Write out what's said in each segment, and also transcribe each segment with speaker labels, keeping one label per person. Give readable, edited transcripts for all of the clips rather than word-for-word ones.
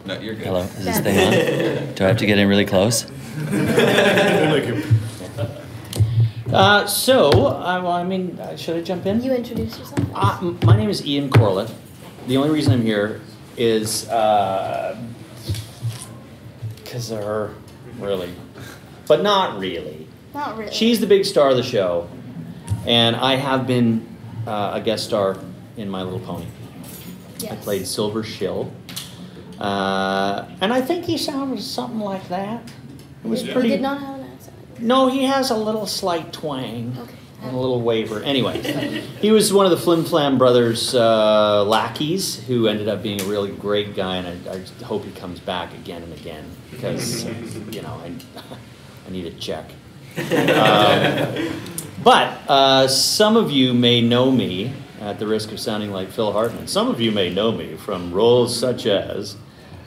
Speaker 1: No, you're good.
Speaker 2: Hello, is this thing on? Do I have to get in really close?
Speaker 3: Should I jump in?
Speaker 4: You introduce yourself.
Speaker 3: My name is Ian Corlett. The only reason I'm here is because of her, really. But not really.
Speaker 4: Not really.
Speaker 3: She's the big star of the show, and I have been a guest star in My Little Pony.
Speaker 4: Yes.
Speaker 3: I played Silver Shill. And I think he sounded something like that. It was pretty...
Speaker 4: He did not have an accent.
Speaker 3: No, he has a little slight twang.
Speaker 4: Okay.
Speaker 3: And a little waver. Anyway, he was one of the Flim Flam Brothers' lackeys who ended up being a really great guy, and I hope he comes back again and again because, I need a check. But some of you may know me, at the risk of sounding like Phil Hartman, some of you may know me from roles such as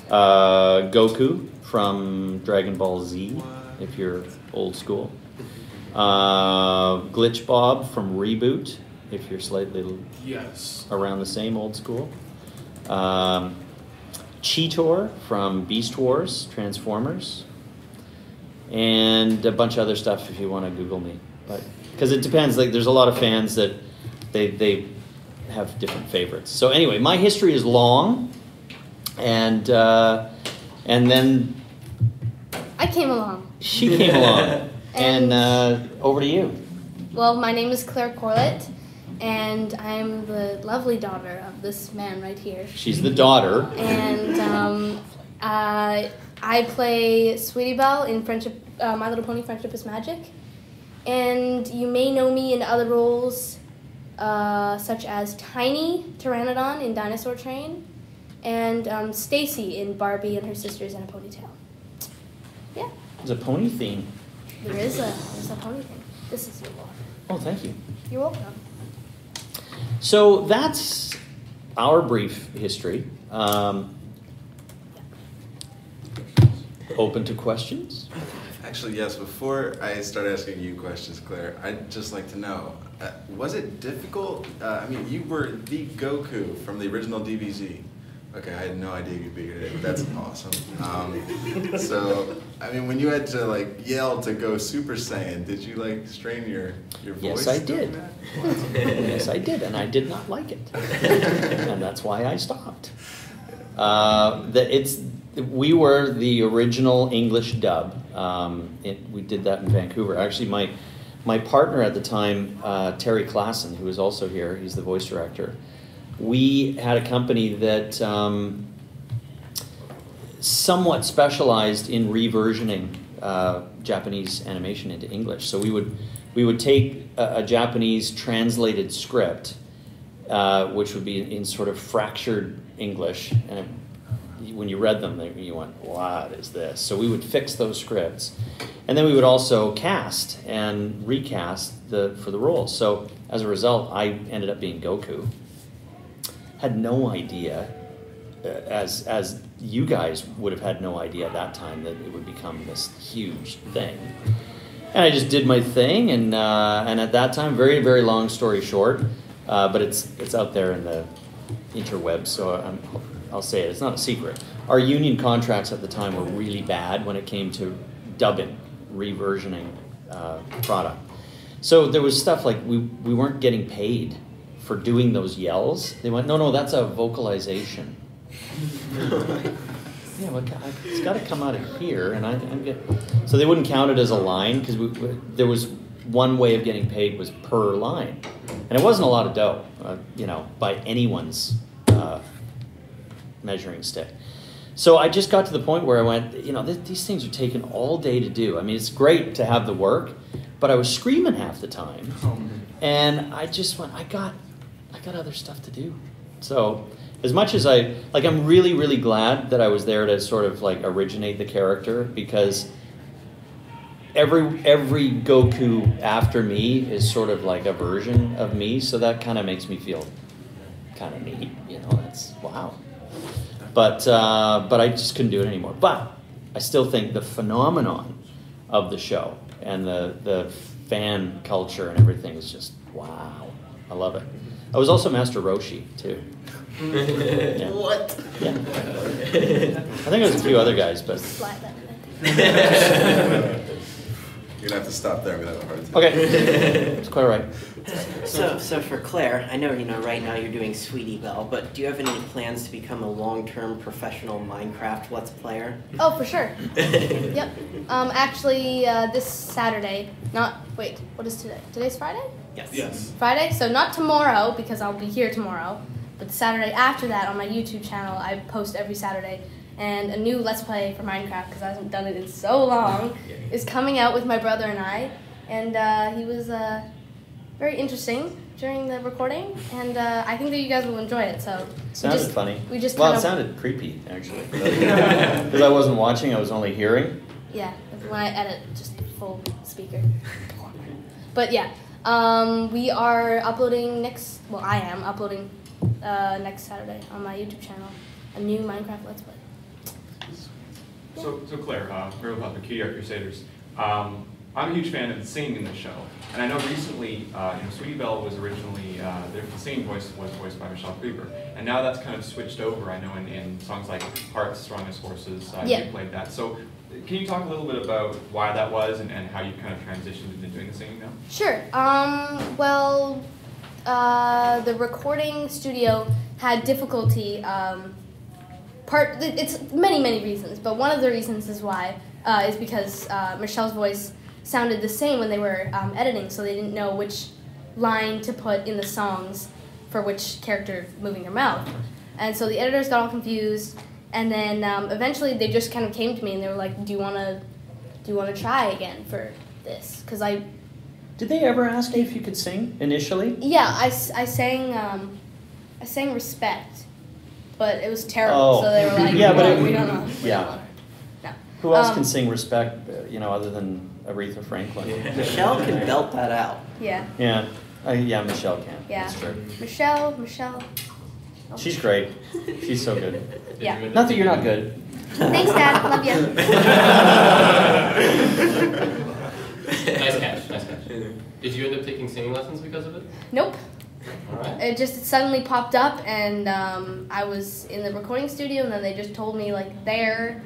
Speaker 3: Goku from Dragon Ball Z, if you're old school. Glitch Bob from Reboot, if you're slightly around the same old school. Cheetor from Beast Wars, Transformers. And a bunch of other stuff if you want to Google me. But because it depends, like there's a lot of fans that they have different favorites. So anyway, my history is long, and then
Speaker 4: I came along.
Speaker 3: she came along, and over to you.
Speaker 4: Well, my name is Claire Corlett, and I'm the lovely daughter of this man right here.
Speaker 3: She's the daughter.
Speaker 4: And I play Sweetie Belle in My Little Pony: Friendship is Magic. And you may know me in other roles, such as Tiny Pteranodon in Dinosaur Train, and Stacy in Barbie and Her Sisters in a Ponytail. Yeah.
Speaker 3: There's a pony theme.
Speaker 4: There's a pony thing. This is your water.
Speaker 3: Oh, thank you.
Speaker 4: You're welcome.
Speaker 3: So that's our brief history. Open to questions?
Speaker 1: Actually, yes. Before I start asking you questions, Claire, I'd just like to know, was it difficult? You were the Goku from the original DBZ. Okay, I had no idea you'd be here. That's awesome. When you had to yell to go Super Saiyan, did you strain your voice?
Speaker 3: Yes, I did. Yes, I did, and I did not like it, and that's why I stopped. We were the original English dub. We did that in Vancouver. Actually, my partner at the time, Terry Klassen, who is also here, he's the voice director. We had a company that somewhat specialized in reversioning Japanese animation into English. So we would take a Japanese translated script, which would be in sort of fractured English, and when you read them, you went, what is this? So we would fix those scripts. And then we would also cast and recast for the roles. So as a result, I ended up being Goku. Had no idea, as you guys would have had no idea at that time, that it would become this huge thing. And I just did my thing, and at that time, very, very long story short, but it's out there in the interwebs, so I'll say it. It's not a secret. Our union contracts at the time were really bad when it came to dubbing, reversioning product. So there was stuff like we weren't getting paid for doing those yells. They went, no, that's a vocalization. Yeah, well, it's got to come out of here, and so they wouldn't count it as a line because there was one way of getting paid was per line, and it wasn't a lot of dough, by anyone's measuring stick. So I just got to the point where I went, these things are taking all day to do. I mean, it's great to have the work, but I was screaming half the time, and I just went, I got other stuff to do. So as much as I'm really, really glad that I was there to sort of originate the character, because every Goku after me is sort of like a version of me, so that kind of makes me feel kind of neat, that's wow. But I just couldn't do it anymore. But I still think the phenomenon of the show and the fan culture and everything is just wow. I love it. I was also Master Roshi too.
Speaker 1: What?
Speaker 3: Yeah. I think it was a few other guys, but...
Speaker 4: Slide that in.
Speaker 1: You're gonna have to stop there. I'm gonna have a heart attack.
Speaker 3: Okay. It's quite all right.
Speaker 5: So for Claire, I know right now you're doing Sweetie Belle, but do you have any plans to become a long-term professional Minecraft Let's Player?
Speaker 4: Oh, for sure. Yep. Actually, this Saturday. Wait. What is today? Today's Friday.
Speaker 5: Yes.
Speaker 4: Friday. So not tomorrow because I'll be here tomorrow, but the Saturday after that on my YouTube channel, I post every Saturday. And a new Let's Play for Minecraft, because I haven't done it in so long, is coming out with my brother and I. And he was very interesting during the recording, and I think that you guys will enjoy it. So
Speaker 3: Sounded funny.
Speaker 4: We just
Speaker 3: it sounded creepy, actually. Because I wasn't watching, I was only hearing.
Speaker 4: Yeah, when I edit, just full speaker. But yeah, we are uploading I am uploading next Saturday on my YouTube channel a new Minecraft Let's Play.
Speaker 6: So Claire, Real Puppet Cutiemarks Crusaders, I'm a huge fan of the singing in the show, and I know recently, Sweetie Belle was originally, the singing voice was voiced by Sly Cooper, and now that's kind of switched over, I know, in songs like Hearts, Strongest Horses, you played that. So can you talk a little bit about why that was and how you kind of transitioned into doing the singing now?
Speaker 4: Sure. The recording studio had difficulty. It's many reasons, but one of the reasons is because Michelle's voice sounded the same when they were editing, so they didn't know which line to put in the songs for which character moving their mouth. And so the editors got all confused, and then eventually they just kind of came to me and they were like, do you want to try again for this? Because
Speaker 3: Did they ever ask you if you could sing initially?
Speaker 4: Yeah, I sang Respect, but it was terrible, so they were like, we don't know.
Speaker 3: Yeah.
Speaker 4: No.
Speaker 3: Who else can sing Respect, other than Aretha Franklin?
Speaker 5: Yeah. Michelle can belt that out.
Speaker 4: Yeah.
Speaker 3: Yeah. Michelle can.
Speaker 4: Yeah.
Speaker 3: That's true.
Speaker 4: Michelle. Oh.
Speaker 3: She's great. She's so good.
Speaker 4: Yeah.
Speaker 3: Not that you're not good.
Speaker 4: Thanks, Dad. Love you.
Speaker 7: Nice catch. Did you end up taking singing lessons because of it?
Speaker 4: Nope.
Speaker 7: All right.
Speaker 4: It just suddenly popped up, and I was in the recording studio, and then they just told me, okay,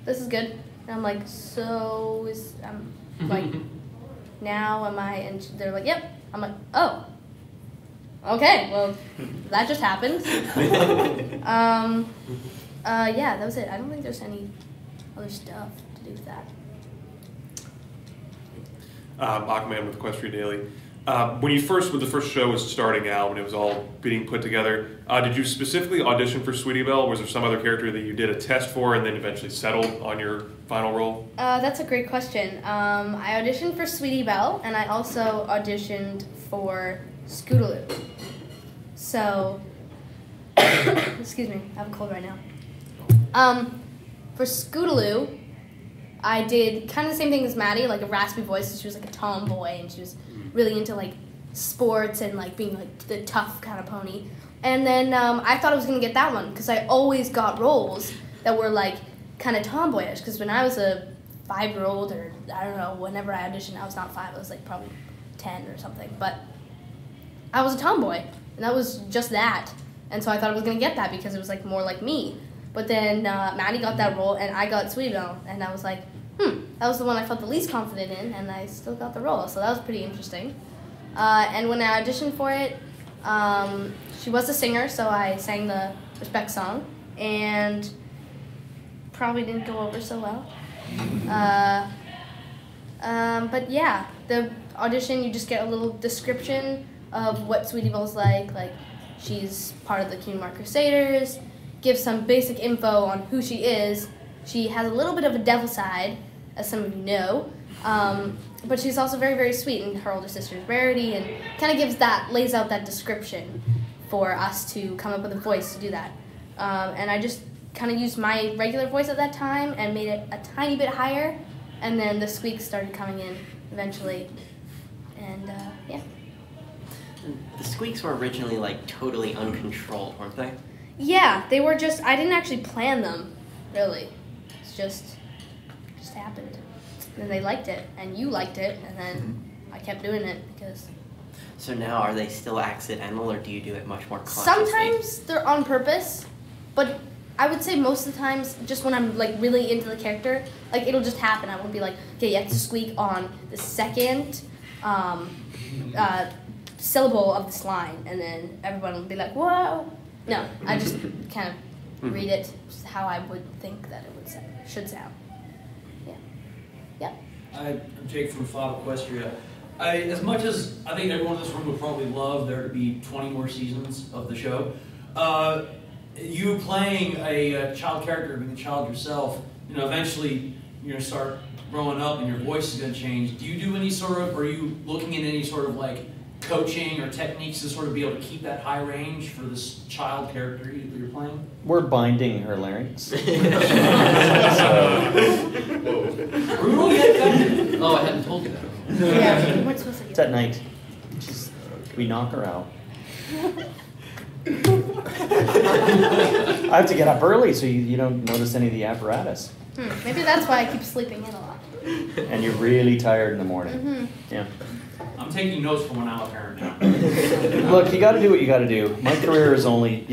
Speaker 4: this is good. And I'm like, now am I? And they're like, yep. I'm like, oh. Okay, well, that just happened. Yeah, that was it. I don't think there's any other stuff to do with that.
Speaker 8: Aquaman with Equestria Daily. When the first show was starting out, when it was all being put together, did you specifically audition for Sweetie Belle, or was there some other character that you did a test for and then eventually settled on your final role?
Speaker 4: That's a great question. I auditioned for Sweetie Belle, and I also auditioned for Scootaloo. So, excuse me, I have a cold right now. For Scootaloo, I did kind of the same thing as Maddie, like a raspy voice. So she was like a tomboy, and she was really into like sports and like being like the tough kind of pony. And then I thought I was gonna get that one because I always got roles that were like kind of tomboyish. Because when I was a 5-year-old, or I don't know, whenever I auditioned, I was not 5. I was like probably 10 or something. But I was a tomboy, and that was just that. And so I thought I was gonna get that because it was like more like me. But then Maddie got that role, and I got Sweetie Belle, and I was like, that was the one I felt the least confident in, and I still got the role, so that was pretty interesting. And when I auditioned for it, she was a singer, so I sang the Respect song, and probably didn't go over so well. But yeah, the audition, you just get a little description of what Sweetie Belle's like she's part of the Cutiemarks Crusaders, give some basic info on who she is. She has a little bit of a devil side, as some of you know, but she's also very, very sweet, and her older sister is Rarity, and kind of lays out that description for us to come up with a voice to do that. And I just kind of used my regular voice at that time and made it a tiny bit higher, and then the squeaks started coming in eventually, and yeah.
Speaker 5: The squeaks were originally like totally uncontrolled, weren't they?
Speaker 4: Yeah, they were just, I didn't actually plan them, really. It's just happened. And then they liked it, and you liked it, and then I kept doing it because
Speaker 5: So now, are they still accidental, or do you do it much more consciously?
Speaker 4: Sometimes they're on purpose, but I would say most of the times, just when I'm like really into the character, like it'll just happen. I won't be like, okay, you have to squeak on the second syllable of this line, and then everyone will be like, whoa. No, I just kind of read it just how I would think that it should sound. Yeah.
Speaker 9: I'm Jake from Fob Equestria. As much as I think everyone in this room would probably love there to be 20 more seasons of the show, you playing a child character, being a child yourself, eventually you're going to start growing up and your voice is going to change. Do you do any sort of, are you looking at any sort of like coaching or techniques to sort of be able to keep that high range for this child character that you're playing?
Speaker 3: We're binding her larynx.
Speaker 9: Brutal yet?
Speaker 7: Oh, I hadn't told you that.
Speaker 4: Yeah, we're supposed to
Speaker 3: It's at night. We knock her out. I have to get up early so you don't notice any of the apparatus.
Speaker 4: Maybe that's why I keep sleeping in a lot.
Speaker 3: And you're really tired in the morning.
Speaker 4: Mm-hmm.
Speaker 3: Yeah.
Speaker 9: I'm taking notes from when I'm a parent now.
Speaker 3: Look, you got to do what you got to do. My career is only,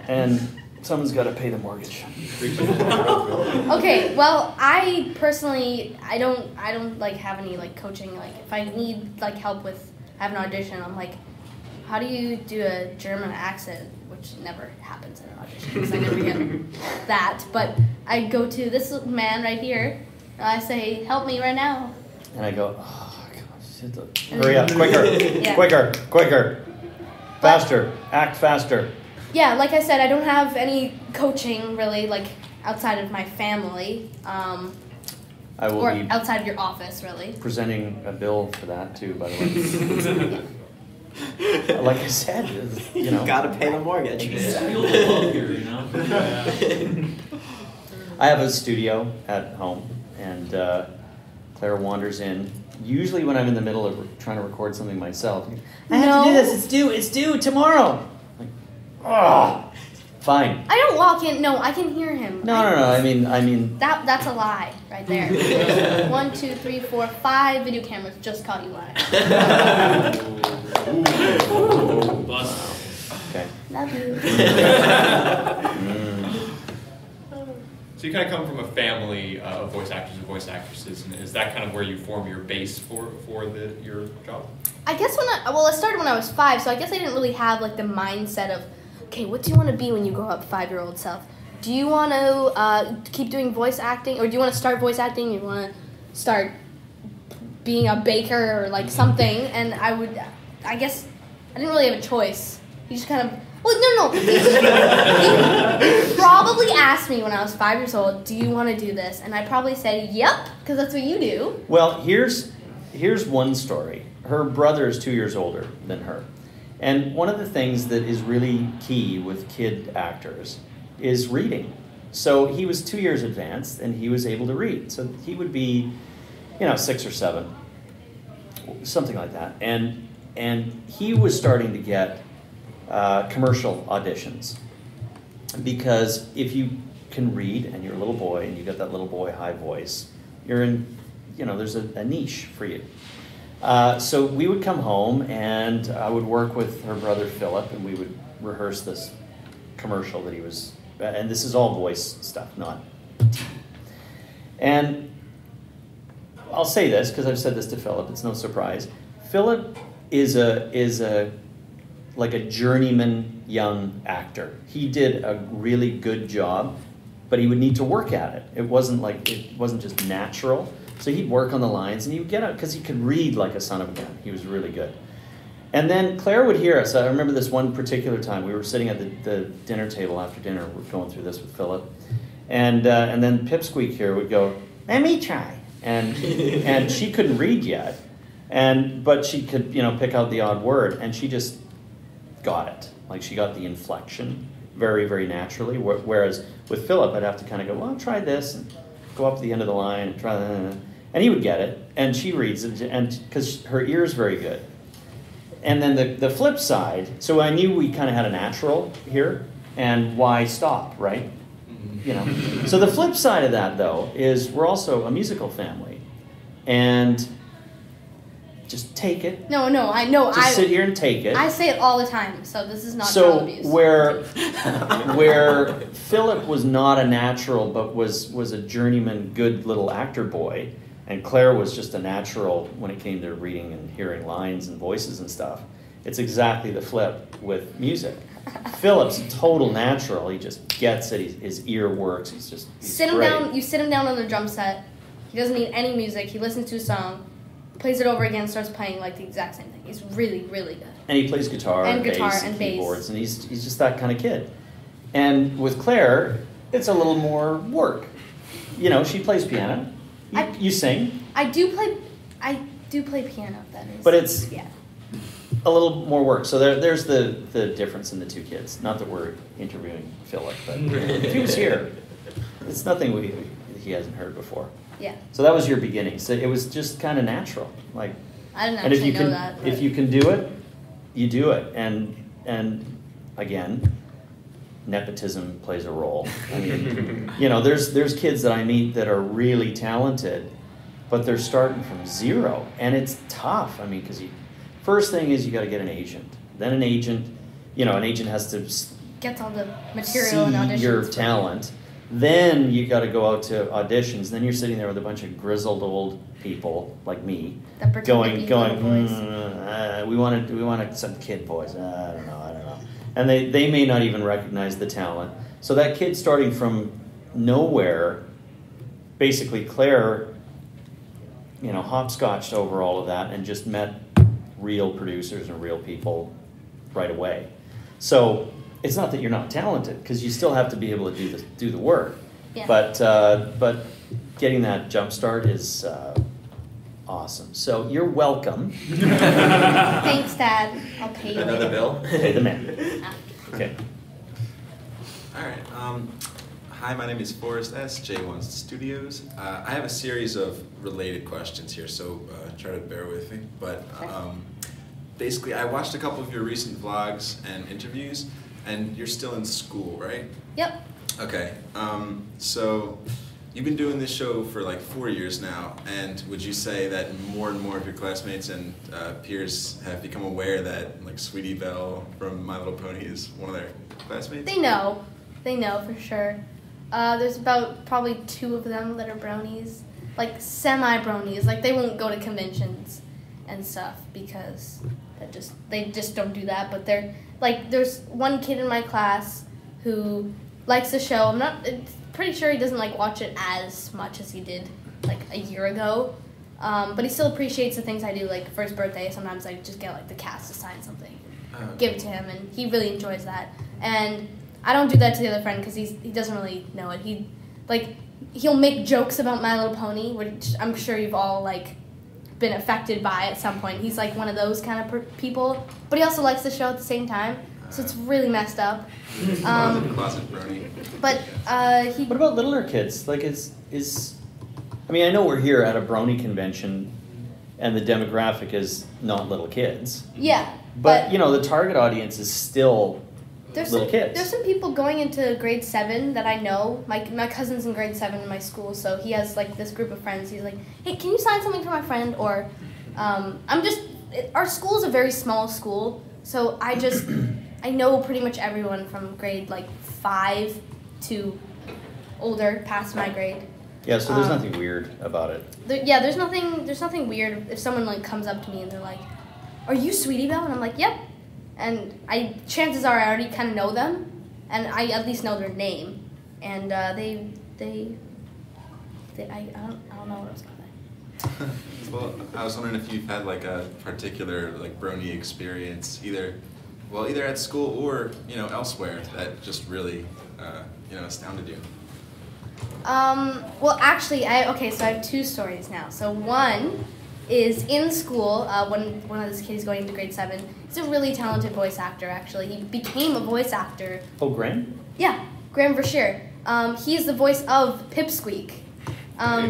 Speaker 3: and someone's got to pay the mortgage.
Speaker 4: Okay, well, I personally, I don't like have any like coaching. Like if I need like help with, I have an audition, I'm like, how do you do a German accent? Which never happens in an audition because I never get that. But I go to this man right here, and I say, help me right now.
Speaker 3: And I go, oh, God, hurry up, quicker,
Speaker 4: Yeah.
Speaker 3: quicker, faster, act faster.
Speaker 4: Yeah, like I said, I don't have any coaching really, like outside of my family,
Speaker 3: I will
Speaker 4: or
Speaker 3: be
Speaker 4: outside of your office, really.
Speaker 3: presenting a bill for that too, by the way. Like I said,
Speaker 5: Gotta pay the mortgage.
Speaker 9: Feel the love here,
Speaker 3: I have a studio at home, and Claire wanders in. Usually when I'm in the middle of trying to record something myself, I have to do this. It's due tomorrow. Like, oh, fine.
Speaker 4: I don't walk in. No, I can hear him.
Speaker 3: No. I mean.
Speaker 4: That's a lie right there. 1, 2, 3, 4, 5 video cameras just caught you live.
Speaker 3: Okay.
Speaker 4: Love you.
Speaker 6: So you kind of come from a family of voice actors and voice actresses, and is that kind of where you form your base for your job?
Speaker 4: I guess I started when I was 5, so I guess I didn't really have like the mindset of, okay, what do you want to be when you grow up, 5-year-old self? Do you want to keep doing voice acting, or do you want to start voice acting? You want to start being a baker or like something? And I guess I didn't really have a choice. You just kind of, well, no. He probably asked me when I was 5 years old, do you want to do this? And I probably said, yep, because that's what you do.
Speaker 3: Well, here's one story. Her brother is 2 years older than her. And one of the things that is really key with kid actors is reading. So he was 2 years advanced, and he was able to read. So he would be, 6 or 7, something like that. And he was starting to get commercial auditions. Because if you can read, and you're a little boy, and you got that little boy high voice, you're in, there's a niche for you. So we would come home, and I would work with her brother Philip, and we would rehearse this commercial that he was, and this is all voice stuff, not TV. And I'll say this because I've said this to Philip. It's no surprise. Philip is a like a journeyman young actor. He did a really good job, but he would need to work at it. It wasn't just natural. So he'd work on the lines, and he would get out because he could read like a son of a gun. He was really good. And then Claire would hear us. I remember this one particular time. We were sitting at the dinner table after dinner. We're going through this with Philip. And then Pipsqueak here would go, let me try. And she couldn't read yet, but she could pick out the odd word, and she just got it. Like she got the inflection very, very naturally. Whereas with Philip, I'd have to kind of go, well, try this, and go up to the end of the line and try that. And he would get it, and she reads it, and because her ear is very good. And then the flip side, so I knew we kind of had a natural here, and why stop, right? So the flip side of that, though, is we're also a musical family. And Just take it.
Speaker 4: No, I know.
Speaker 3: Just sit here and take it.
Speaker 4: I say it all the time, so this is not
Speaker 3: so
Speaker 4: child abuse.
Speaker 3: where Philip was not a natural, but was a journeyman, good little actor boy, and Claire was just a natural when it came to reading and hearing lines and voices and stuff. It's exactly the flip with music. Philip's a total natural. He just gets it. His ear works. He's
Speaker 4: sit him
Speaker 3: great.
Speaker 4: down. You sit him down on the drum set. He doesn't need any music. He listens to a song, plays it over again, starts playing like the exact same thing. He's really, really good.
Speaker 3: And he plays guitar and bass and keyboards, and he's just that kind of kid. And with Claire, it's a little more work. You know, she plays piano. You sing.
Speaker 4: I do play piano. That is.
Speaker 3: But it's
Speaker 4: yeah.
Speaker 3: a little more work. So there's the difference in the two kids. Not that we're interviewing Philip, but if he was here, it's nothing he hasn't heard before.
Speaker 4: Yeah.
Speaker 3: So that was your beginning. So it was just kind of natural. Like,
Speaker 4: I didn't
Speaker 3: and
Speaker 4: actually know that.
Speaker 3: If you can do it, you do it. And again, nepotism plays a role. I mean, you know, there's kids that I meet that are really talented, but they're starting from zero, and it's tough. I mean, because first thing is you got to get an agent. Then an agent has to
Speaker 4: gets all the material and auditions.
Speaker 3: See your talent. Then you got to go out to auditions. Then you're sitting there with a bunch of grizzled old people like me, going. We wanted some kid voice. I don't know. And they may not even recognize the talent. So that kid starting from nowhere, basically Claire, you know, hopscotched over all of that and just met real producers and real people right away. So it's not that you're not talented, because you still have to be able to do the work.
Speaker 4: Yeah.
Speaker 3: But getting that jump start is awesome. So you're welcome.
Speaker 4: Thanks, Dad. I'll pay you.
Speaker 1: Another bill?
Speaker 3: Pay the man. Okay.
Speaker 1: All right. Hi, my name is Forrest S. J1 Studios. I have a series of related questions here, so try to bear with me. But basically, I watched a couple of your recent vlogs and interviews, and you're still in school, right?
Speaker 4: Yep.
Speaker 1: Okay. So you've been doing this show for like 4 years now, and would you say that more and more of your classmates and peers have become aware that like Sweetie Belle from My Little Pony is one of their classmates?
Speaker 4: They know for sure. There's about probably 2 of them that are bronies, like semi-bronies. Like they won't go to conventions and stuff because they just don't do that. But they're like, there's one kid in my class who likes the show. I'm pretty sure he doesn't like watch it as much as he did like a year ago. But he still appreciates the things I do. Like for his birthday, sometimes I just get like the cast to sign something, give it to him, and he really enjoys that. And I don't do that to the other friend because he doesn't really know it. He'll make jokes about My Little Pony, which I'm sure you've all like been affected by at some point. He's like one of those kind of people, but he also likes the show at the same time, so it's really messed up.
Speaker 1: Closet Brony.
Speaker 4: But
Speaker 3: What about littler kids? Like I mean, I know we're here at a Brony convention, and the demographic is not little kids.
Speaker 4: Yeah.
Speaker 3: But you know, the target audience is still little kids.
Speaker 4: There's some people going into grade 7 that I know. My cousin's in grade 7 in my school, so he has like this group of friends. He's like, hey, can you sign something for my friend? Or our school is a very small school, so I know pretty much everyone from grade like 5 to older, past my grade.
Speaker 3: Yeah, so there's nothing weird about it.
Speaker 4: There's nothing weird if someone like comes up to me and they're like, are you Sweetie Belle? And I'm like, yep. And chances are I already kind of know them, and I at least know their name. And I don't know what I was gonna say.
Speaker 1: Well, I was wondering if you've had like a particular like Brony experience, either at school or elsewhere that just really astounded you.
Speaker 4: Well, actually, so I have 2 stories now. So one is in school, when one of these kids going into grade 7. He's a really talented voice actor, actually. He became a voice actor.
Speaker 3: Oh, Graham?
Speaker 4: Yeah, Graham Vershear. He's the voice of Pipsqueak.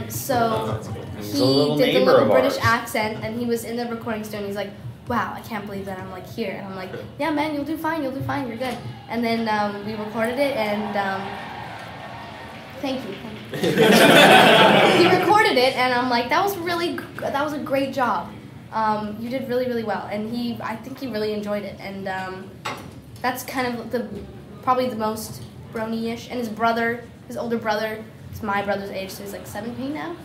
Speaker 4: So he did the little British accent, and he was in the recording studio, and he's like, wow, I can't believe that I'm like here. And I'm like, yeah, man, you'll do fine, you're good. And then we recorded it, and thank you. He recorded it, and I'm like, that was a great job. You did really, really well, and I think he really enjoyed it, and that's kind of probably the most Brony-ish. And his older brother, is my brother's age, so he's like 17 now.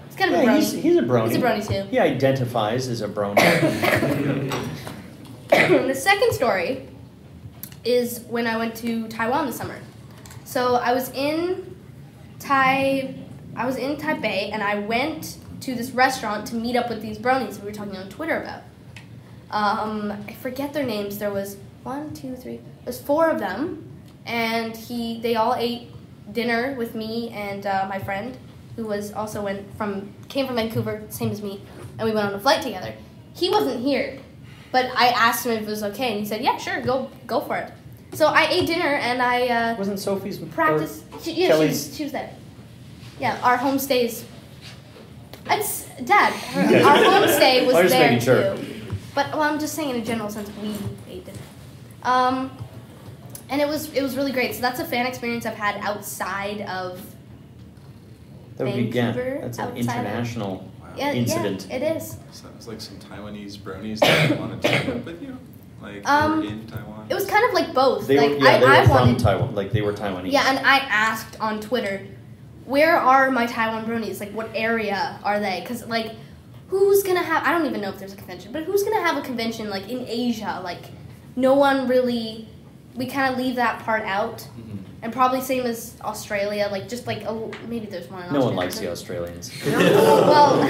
Speaker 4: He's kind of a Brony.
Speaker 3: He's a Brony.
Speaker 4: He's a Brony too.
Speaker 3: He identifies as a Brony.
Speaker 4: The second story is when I went to Taiwan this summer. So I was in Taipei, and I went to this restaurant to meet up with these bronies we were talking on Twitter about. I forget their names. There was 1, 2, 3. There's 4 of them, and they all ate dinner with me and my friend, who was also came from Vancouver, same as me, and we went on a flight together. He wasn't here, but I asked him if it was okay, and he said, "Yeah, sure, go for it." So I ate dinner, and I
Speaker 3: wasn't Sophie's
Speaker 4: practice. She was there. Yeah, our homestays. Dad. Our homestay was there too. But I'm just saying in a general sense, we ate dinner. And it was really great. So that's a fan experience I've had outside of Vancouver.
Speaker 3: That's an international incident.
Speaker 4: Yeah, it is.
Speaker 1: Sounds like some Taiwanese bronies that wanted to meet up with you. Like they were in Taiwan.
Speaker 4: It was kind of like both.
Speaker 3: They were from Taiwan. Like they were Taiwanese.
Speaker 4: Yeah, and I asked on Twitter, where are my Taiwan bronies? Like, what area are they? Because, like, who's going to have... I don't even know if there's a convention, but who's going to have a convention, like, in Asia? Like, no one really... We kind of leave that part out. Mm-hmm. And probably same as Australia. Like, just, like, maybe there's one in Australia.
Speaker 3: No one likes the Australians.
Speaker 4: Well,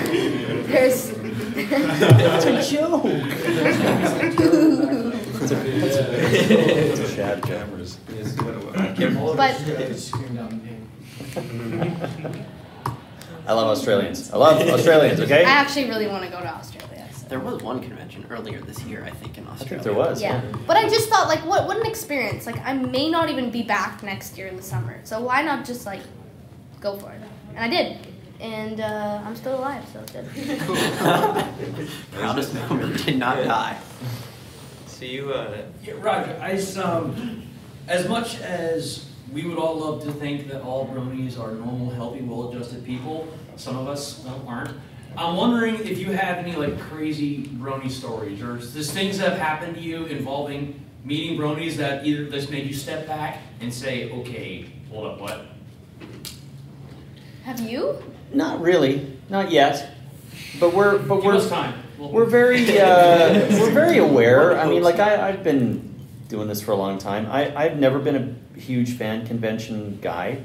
Speaker 4: there's...
Speaker 3: It's a joke. It's a shad cameras. I love Australians. Okay?
Speaker 4: I actually really want to go to Australia. So.
Speaker 5: There was one convention earlier this year, I think, in Australia.
Speaker 3: I think there was.
Speaker 4: Yeah. But I just thought, like, what an experience. Like, I may not even be back next year in the summer. So why not just, like, go for it? And I did. And I'm still alive, so it's good.
Speaker 5: Proudest moment, did not die.
Speaker 7: So you,
Speaker 9: Yeah, Roger, as much as we would all love to think that all bronies are normal, healthy, well-adjusted people, some of us aren't. I'm wondering if you have any like crazy brony stories, or just things that have happened to you involving meeting bronies that either this made you step back and say, okay, hold up, what?
Speaker 4: Have you?
Speaker 3: Not really, not yet. But we're
Speaker 9: Give us time.
Speaker 3: We're very we're very aware. I mean, like I've been doing this for a long time. I've never been a huge fan convention guy.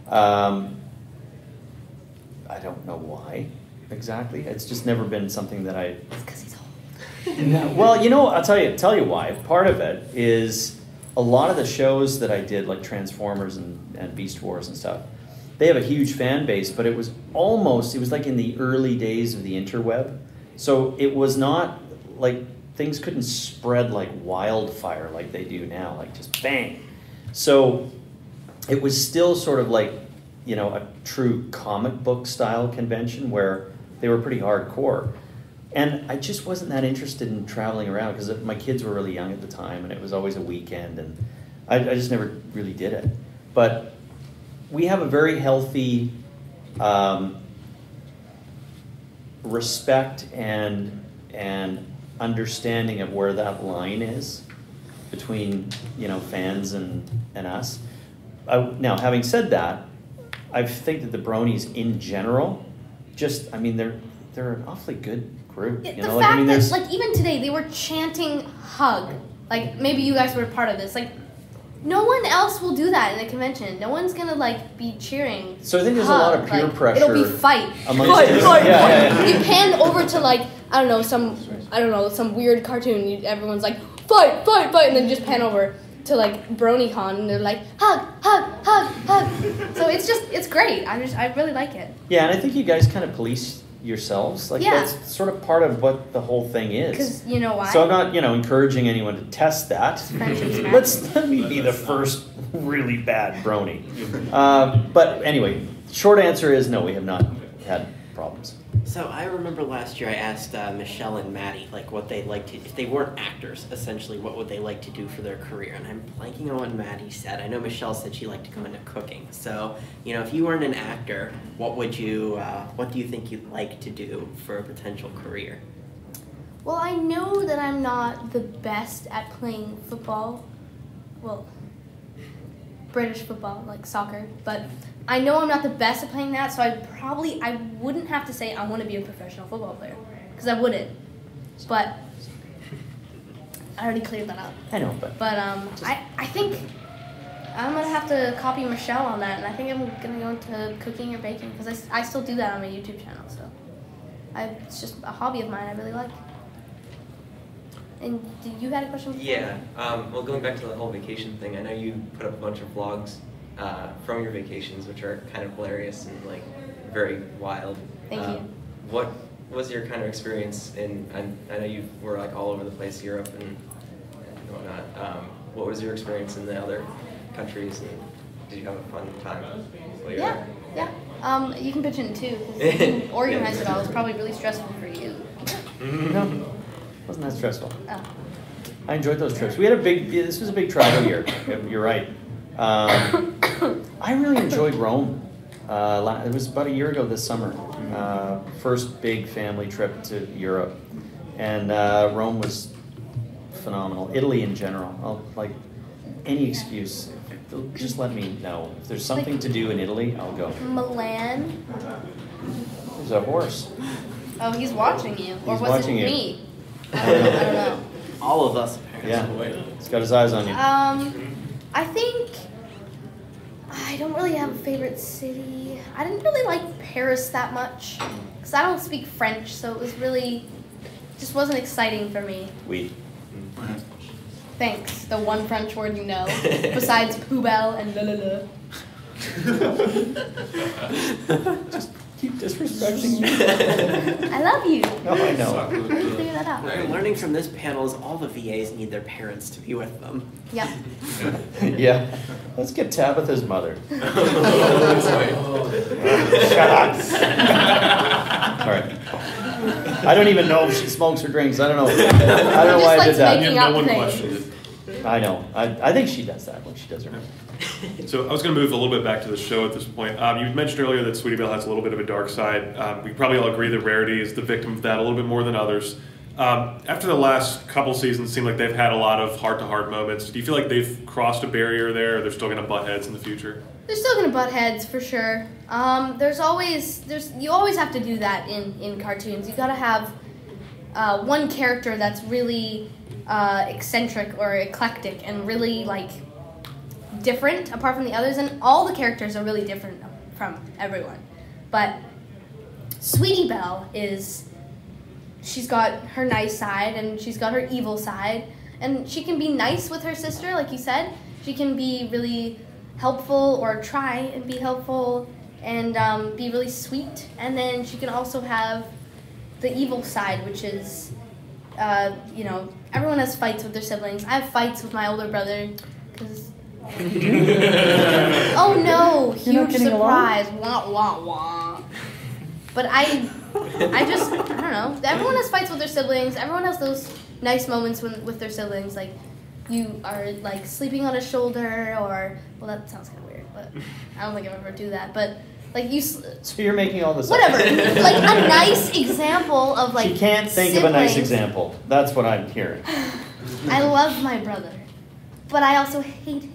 Speaker 3: I don't know why exactly. It's just never been something that I.
Speaker 4: It's because he's old.
Speaker 3: Well, you know, I'll tell you why. Part of it is a lot of the shows that I did, like Transformers and Beast Wars and stuff. They have a huge fan base, but it was like in the early days of the interweb. So it was not like things couldn't spread like wildfire like they do now, like just bang. So it was still sort of like, you know, a true comic book style convention where they were pretty hardcore. And I just wasn't that interested in traveling around because my kids were really young at the time and it was always a weekend and I just never really did it. But we have a very healthy respect and understanding of where that line is between, you know, fans and us. Now, having said that, I think that the bronies in general, I mean, they're an awfully good group.
Speaker 4: The fact that, like, even today, they were chanting hug. Like, maybe you guys were part of this. Like, no one else will do that in a convention. No one's gonna like be cheering.
Speaker 3: So I think there's a lot of peer pressure.
Speaker 4: It'll be fight.
Speaker 3: Yeah.
Speaker 4: You pan over to like some weird cartoon. Everyone's like fight, and then just pan over to like BronyCon and they're like hug. So it's great. I really like it.
Speaker 3: Yeah, and I think you guys kind of police yourselves. Like that's sort of part of what the whole thing is.
Speaker 4: Because you know why?
Speaker 3: So I'm not, encouraging anyone to test that. Let me be the first really bad brony. But anyway, short answer is no, we have not had problems.
Speaker 5: So I remember last year I asked Michelle and Maddie like what they'd like to, if they weren't actors, essentially what would they like to do for their career, and I'm blanking on what Maddie said. I know Michelle said she'd like to go into cooking. So, if you weren't an actor, what do you think you'd like to do for a potential career?
Speaker 4: Well, I know that I'm not the best at playing football. Well, British football, like soccer. But I know I'm not the best at playing that, so I wouldn't have to say I want to be a professional football player. Because I wouldn't. But I already cleared that up.
Speaker 3: I know, but
Speaker 4: I think I'm going to have to copy Michelle on that, and I think I'm going to go into cooking or baking, because I still do that on my YouTube channel, so it's just a hobby of mine I really like. And you had a question before?
Speaker 10: Yeah, well, going back to the whole vacation thing, I know you put up a bunch of vlogs from your vacations, which are kind of hilarious and like very wild.
Speaker 4: Thank you.
Speaker 10: What was your kind of experience in, I know you were like all over the place, Europe and whatnot. What was your experience in the other countries, and did you have a fun time while you were there?
Speaker 4: Yeah. You can pitch in too, because you organized it all. It's probably really stressful for you.
Speaker 3: no, wasn't that stressful.
Speaker 4: Oh.
Speaker 3: I enjoyed those trips. We had this was a big travel year. You're right. I really enjoyed Rome. It was about a year ago this summer. First big family trip to Europe, and Rome was phenomenal. Italy in general, like any excuse, just let me know. If there's something to do in Italy, I'll go.
Speaker 4: Milan.
Speaker 3: There's a horse.
Speaker 4: Oh, he's watching you, or
Speaker 3: He's
Speaker 4: was
Speaker 3: watching
Speaker 4: it
Speaker 3: you.
Speaker 4: me? I don't know.
Speaker 5: All of us, apparently.
Speaker 3: Yeah, he's got his eyes on you.
Speaker 4: I think I don't really have a favorite city. I didn't really like Paris that much because I don't speak French, so it was really just wasn't exciting for me.
Speaker 3: Oui.
Speaker 4: Thanks. The one French word you know, besides poubelle and la la la.
Speaker 3: Just keep disrespecting me.
Speaker 4: I love you.
Speaker 3: No, I know.
Speaker 4: I didn't figure that out.
Speaker 5: What we're learning from this panel is all the VAs need their parents to be with them.
Speaker 4: Yep.
Speaker 3: Yeah. Let's get Tabitha's mother.
Speaker 7: Oh,
Speaker 3: Shut up. All right. I don't even know if she smokes or drinks. I don't know. I don't know why I did that.
Speaker 4: Making
Speaker 8: No
Speaker 4: up
Speaker 8: one
Speaker 4: things.
Speaker 8: questioned it.
Speaker 3: I know. I think she does that when she does her.
Speaker 8: So I was going to move a little bit back to the show at this point. You mentioned earlier that Sweetie Belle has a little bit of a dark side. We probably all agree that Rarity is the victim of that a little bit more than others. After the last couple seasons, it seemed like they've had a lot of heart-to-heart moments. Do you feel like they've crossed a barrier there, or they're still going to butt heads in the future?
Speaker 4: They're still gonna butt heads for sure. You always have to do that in cartoons. You gotta have one character that's really eccentric or eclectic and really like different apart from the others, and all the characters are really different from everyone. But Sweetie Belle she's got her nice side and she's got her evil side, and she can be nice with her sister, like you said. She can be really helpful or try and be helpful and be really sweet, and then she can also have the evil side, which is everyone has fights with their siblings. I have fights with my older brother because oh no, huge surprise. Wah wah wah. But I don't know. Everyone has fights with their siblings. Everyone has those nice moments with their siblings, like you are like sleeping on a shoulder, or well, that sounds kind of weird, but I don't think I've ever do that. But like
Speaker 3: So you're making all this
Speaker 4: whatever,
Speaker 3: up.
Speaker 4: like a nice example of like.
Speaker 3: She can't think of a nice example. That's what I'm hearing.
Speaker 4: I love my brother, but I also hate him.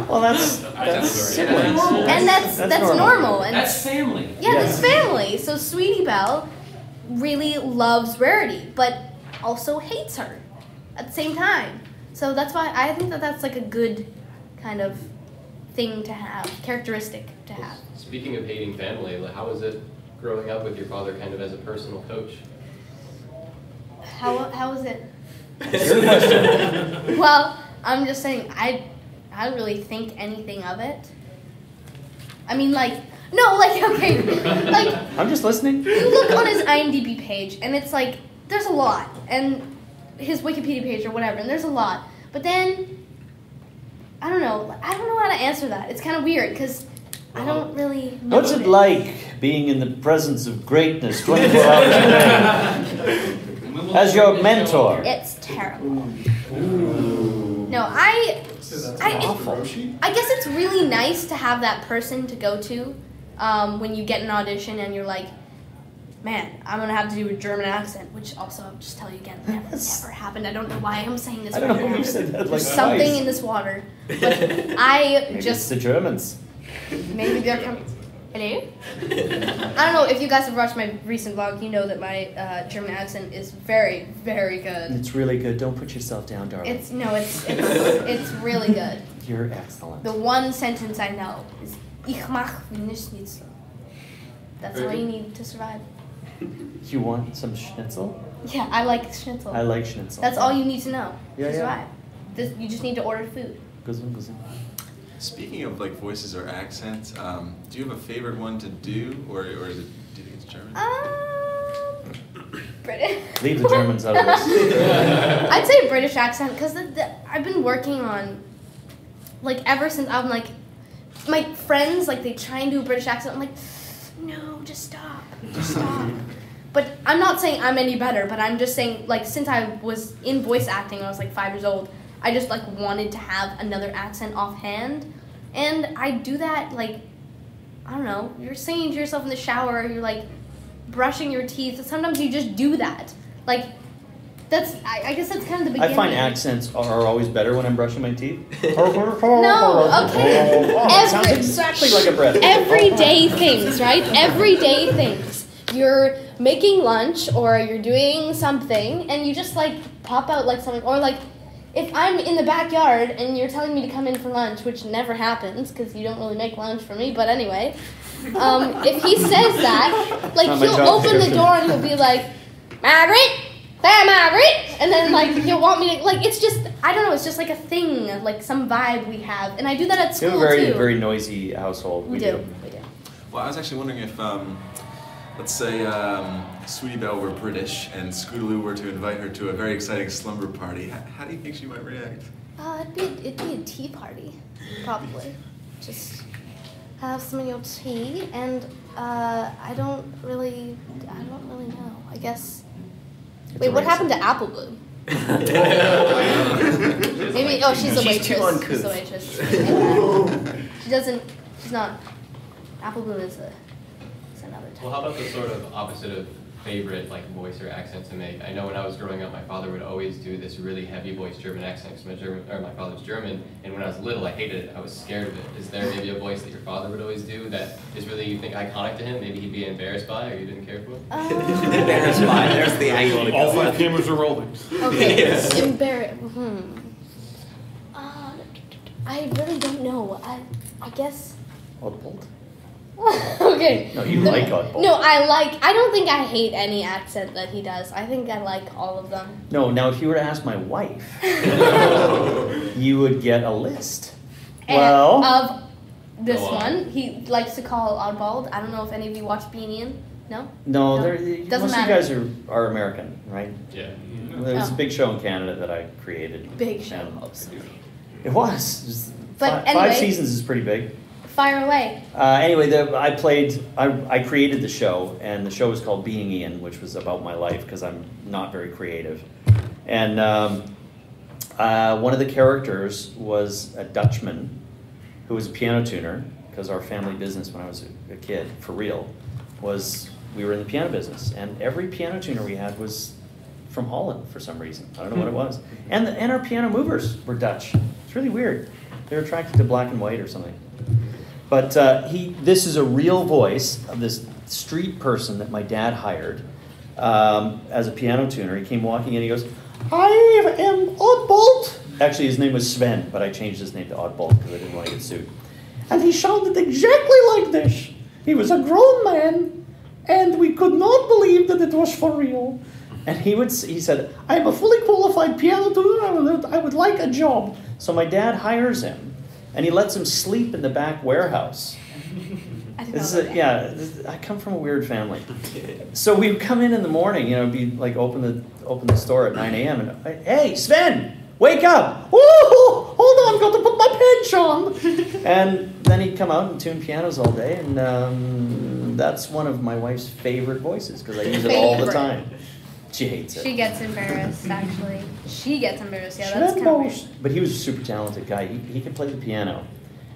Speaker 3: Well, that's siblings.
Speaker 4: And that's normal. And
Speaker 9: That's family.
Speaker 4: yeah,
Speaker 3: Yes.
Speaker 4: that's family. So Sweetie Belle really loves Rarity, but also hates her at the same time. So that's why I think that's like a good kind of thing to have, characteristic to have.
Speaker 7: Speaking of hating family, how was it growing up with your father kind of as a personal coach?
Speaker 4: How was it?
Speaker 3: Your question.
Speaker 4: Well, I'm just saying I don't really think anything of it. I mean, okay, like
Speaker 3: I'm just listening.
Speaker 4: you look on his IMDb page and it's like there's a lot, and his Wikipedia page or whatever, and there's a lot. But then I don't know how to answer that. It's kind of weird because I don't really know.
Speaker 3: What's it like being in the presence of greatness 24 hours a day? As your mentor.
Speaker 4: It's terrible. No, I guess it's really nice to have that person to go to when you get an audition and you're like, man, I'm gonna have to do a German accent, which also I'll just tell you again, never happened. I don't know why I'm saying this.
Speaker 3: I don't know why you said that.
Speaker 4: There's
Speaker 3: Like
Speaker 4: something
Speaker 3: twice.
Speaker 4: in this water, but I
Speaker 3: Maybe
Speaker 4: just
Speaker 3: it's the Germans.
Speaker 4: maybe they're coming. Hello? I don't know if you guys have watched my recent vlog. You know that my German accent is very, very good.
Speaker 3: It's really good. Don't put yourself down, darling.
Speaker 4: It's really good.
Speaker 3: You're excellent.
Speaker 4: The one sentence I know is "Ich mach Schnitzel." That's all you need to survive.
Speaker 3: You want some schnitzel?
Speaker 4: Yeah, I like schnitzel.
Speaker 3: I like schnitzel.
Speaker 4: That's all you need to know
Speaker 3: Yeah,
Speaker 4: to
Speaker 3: yeah.
Speaker 4: survive. You just need to order food.
Speaker 3: Guzum, guzum.
Speaker 1: Speaking of like voices or accents, do you have a favorite one to do, or is it? Do you think it's German?
Speaker 4: British.
Speaker 3: Leave the Germans out of this.
Speaker 4: I'd say British accent because I've been working on, like, ever since I'm like, my friends like they try and do a British accent. I'm like, no, just stop. But I'm not saying I'm any better. But I'm just saying, like, since I was in voice acting, when I was like 5 years old. I just like wanted to have another accent offhand, and I do that like, I don't know. You're singing to yourself in the shower. You're like brushing your teeth. Sometimes you just do that. Like, I guess that's kind of the beginning.
Speaker 3: I find accents are always better when I'm brushing my teeth.
Speaker 4: No, okay.
Speaker 3: It sounds exactly like a breath.
Speaker 4: Everyday things, right? Everyday things. You're making lunch or you're doing something, and you just like pop out like something, or like. If I'm in the backyard and you're telling me to come in for lunch, which never happens because you don't really make lunch for me, but anyway, if he says that, like he'll open the door and he'll be like, Margaret, there, Margaret, and then like he'll want me to like it's just I don't know, it's just like a thing, like some vibe we have, and I do that at school
Speaker 3: We have a very
Speaker 4: too.
Speaker 3: very noisy household.
Speaker 4: We do.
Speaker 1: Well, I was actually wondering if, let's say, Sweetie Belle were British and Scootaloo were to invite her to a very exciting slumber party. How do you think she might react?
Speaker 4: It'd be a tea party, probably. Just have some of your tea, and I don't really know. I guess. Wait, what happened to Apple Bloom? Maybe. Oh, she's a waitress.
Speaker 5: She's too uncouth.
Speaker 4: She's a waitress. She doesn't. She's not. Apple Bloom is another type.
Speaker 7: Well, how about the sort of opposite of favorite like voice or accent to make? I know when I was growing up, my father would always do this really heavy voice German accent because my father's German, and when I was little, I hated it. I was scared of it. Is there maybe a voice that your father would always do that is really, you think, iconic to him? Maybe he'd be embarrassed by, or you didn't care for?
Speaker 5: Embarrassed by. There's the angle to go.
Speaker 8: All 5 cameras are rolling.
Speaker 4: Okay.
Speaker 5: Yes.
Speaker 4: I really don't know. I guess.
Speaker 3: Oddbolt.
Speaker 4: Okay.
Speaker 3: No, you like Oddbolt.
Speaker 4: No, I don't think I hate any accent that he does. I think I like all of them.
Speaker 3: No, now if you were to ask my wife, you would get a list.
Speaker 4: And
Speaker 3: Well,
Speaker 4: of this
Speaker 7: Go on.
Speaker 4: one, he likes to call Oddbald. I don't know if any of you watch Beanie. No?
Speaker 3: no,
Speaker 4: No.
Speaker 3: most
Speaker 4: Doesn't
Speaker 3: of you
Speaker 4: matter.
Speaker 3: guys are American, right?
Speaker 7: Yeah.
Speaker 3: There was
Speaker 4: Oh.
Speaker 3: a big show in Canada that I created.
Speaker 4: Big show.
Speaker 3: And it was.
Speaker 4: But
Speaker 3: Five
Speaker 4: anyway-
Speaker 3: seasons is pretty big.
Speaker 4: Fire away.
Speaker 3: Anyway, I created the show, and the show was called Being Ian, which was about my life because I'm not very creative. And one of the characters was a Dutchman who was a piano tuner, because our family business when I was a kid, for real, was we were in the piano business, and every piano tuner we had was from Holland for some reason. I don't know what it was. And our piano movers were Dutch. It's really weird. They were attracted to black and white or something. But this is a real voice of this street person that my dad hired as a piano tuner. He came walking in, he goes, I am Oddbolt. Actually, his name was Sven, but I changed his name to Oddbolt because I didn't want to get sued. And he shouted exactly like this. He was a grown man, and we could not believe that it was for real. And he said, I am a fully qualified piano tuner. I would like a job. So my dad hires him. And he lets him sleep in the back warehouse. I come from a weird family. So we'd come in the morning, be like open the store at 9 a.m. and hey, Sven, wake up! Woo! Hold on, got to put my pinch on. And then he'd come out and tune pianos all day, and that's one of my wife's favorite voices because I use it all the time. She hates it.
Speaker 4: She gets embarrassed, actually. She gets embarrassed, yeah, that's kind of weird.
Speaker 3: But he was a super talented guy. He could play the piano.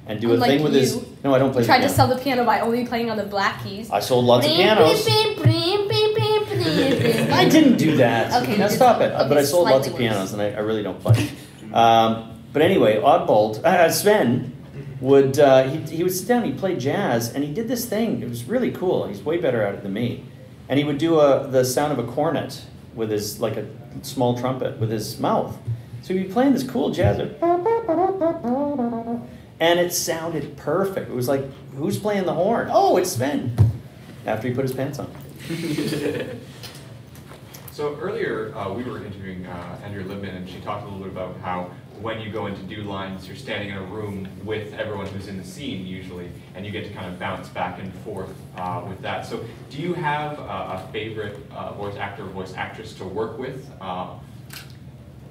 Speaker 3: and do a
Speaker 4: Unlike
Speaker 3: thing with his.
Speaker 4: you.
Speaker 3: No, I don't play.
Speaker 4: He tried
Speaker 3: the
Speaker 4: to
Speaker 3: piano.
Speaker 4: sell the piano by only playing on the black keys.
Speaker 3: I sold lots of pianos. I didn't do that.
Speaker 4: Okay,
Speaker 3: now
Speaker 4: you did
Speaker 3: stop it.
Speaker 4: okay,
Speaker 3: But I sold lots of
Speaker 4: slightly worse.
Speaker 3: pianos, and I really don't play. But anyway, Oddball, Sven would he would sit down. He played jazz, and he did this thing. It was really cool. He's way better at it than me. And he would do the sound of a cornet with his like a small trumpet with his mouth. So he'd be playing this cool jazz, and it sounded perfect. It was like, who's playing the horn? Oh, it's Sven. After he put his pants on.
Speaker 6: So earlier, we were interviewing Andrea Libman, and she talked a little bit about how when you go in to do lines, you're standing in a room with everyone who's in the scene usually, and you get to kind of bounce back and forth with that. So do you have a favorite voice actor or voice actress to work with?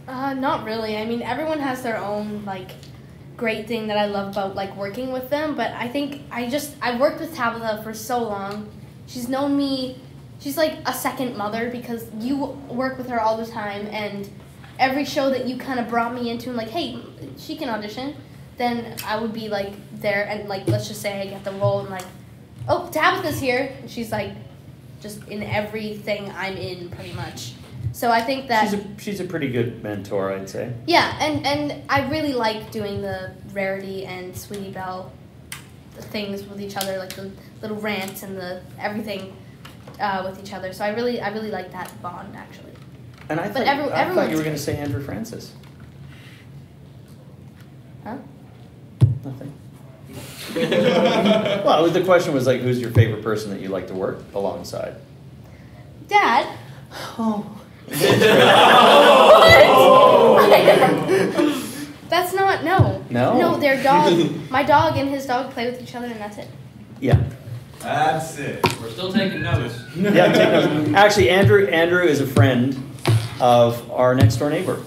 Speaker 4: Not really. I mean, everyone has their own, like, great thing that I love about, like, working with them, but I think I've worked with Tabitha for so long. She's known me, she's like a second mother because you work with her all the time, and every show that you kind of brought me into and like, hey, she can audition, then I would be like there and like, let's just say I get the role and like, oh, Tabitha's here. And she's like just in everything I'm in pretty much. So I think that
Speaker 3: she's a pretty good mentor, I'd say.
Speaker 4: Yeah, and I really like doing the Rarity and Sweetie Belle things with each other, like the little rants and the everything with each other. So I really like that bond actually.
Speaker 3: And I thought you were going to say Andrew Francis.
Speaker 4: Huh?
Speaker 3: Nothing. Well, the question was like, who's your favorite person that you like to work alongside?
Speaker 4: Dad.
Speaker 3: Oh.
Speaker 4: That's not, no.
Speaker 3: No?
Speaker 4: No, their dog, my dog and his dog play with each other and that's it.
Speaker 3: Yeah.
Speaker 9: That's it. We're still taking notes.
Speaker 3: Yeah, take notes. Actually, Andrew is a friend of our next door neighbor.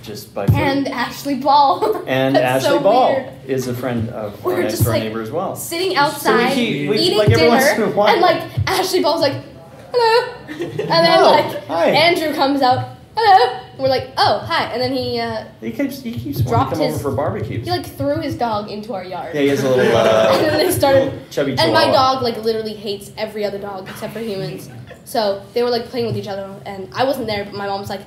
Speaker 3: Just by
Speaker 4: And Ashley Ball.
Speaker 3: And
Speaker 4: That's
Speaker 3: Ashley
Speaker 4: so
Speaker 3: Ball
Speaker 4: weird.
Speaker 3: is a friend of
Speaker 4: We
Speaker 3: our
Speaker 4: were
Speaker 3: next
Speaker 4: just
Speaker 3: door
Speaker 4: like
Speaker 3: neighbor as well.
Speaker 4: sitting outside,
Speaker 3: we
Speaker 4: eating
Speaker 3: like every once in a
Speaker 4: dinner,
Speaker 3: while.
Speaker 4: and like Ashley Ball's like, hello. And then
Speaker 3: Oh,
Speaker 4: like
Speaker 3: hi.
Speaker 4: Andrew comes out, hello. We're like, oh, hi. And then he
Speaker 3: keeps wanting to
Speaker 4: dropped
Speaker 3: come over for barbecues.
Speaker 4: He like threw his dog into our yard.
Speaker 3: Yeah, he has a little
Speaker 4: and then they started
Speaker 3: chubby
Speaker 4: and my
Speaker 3: chihuahua.
Speaker 4: dog like literally hates every other dog except for humans. So they were like playing with each other and I wasn't there, but my mom was like,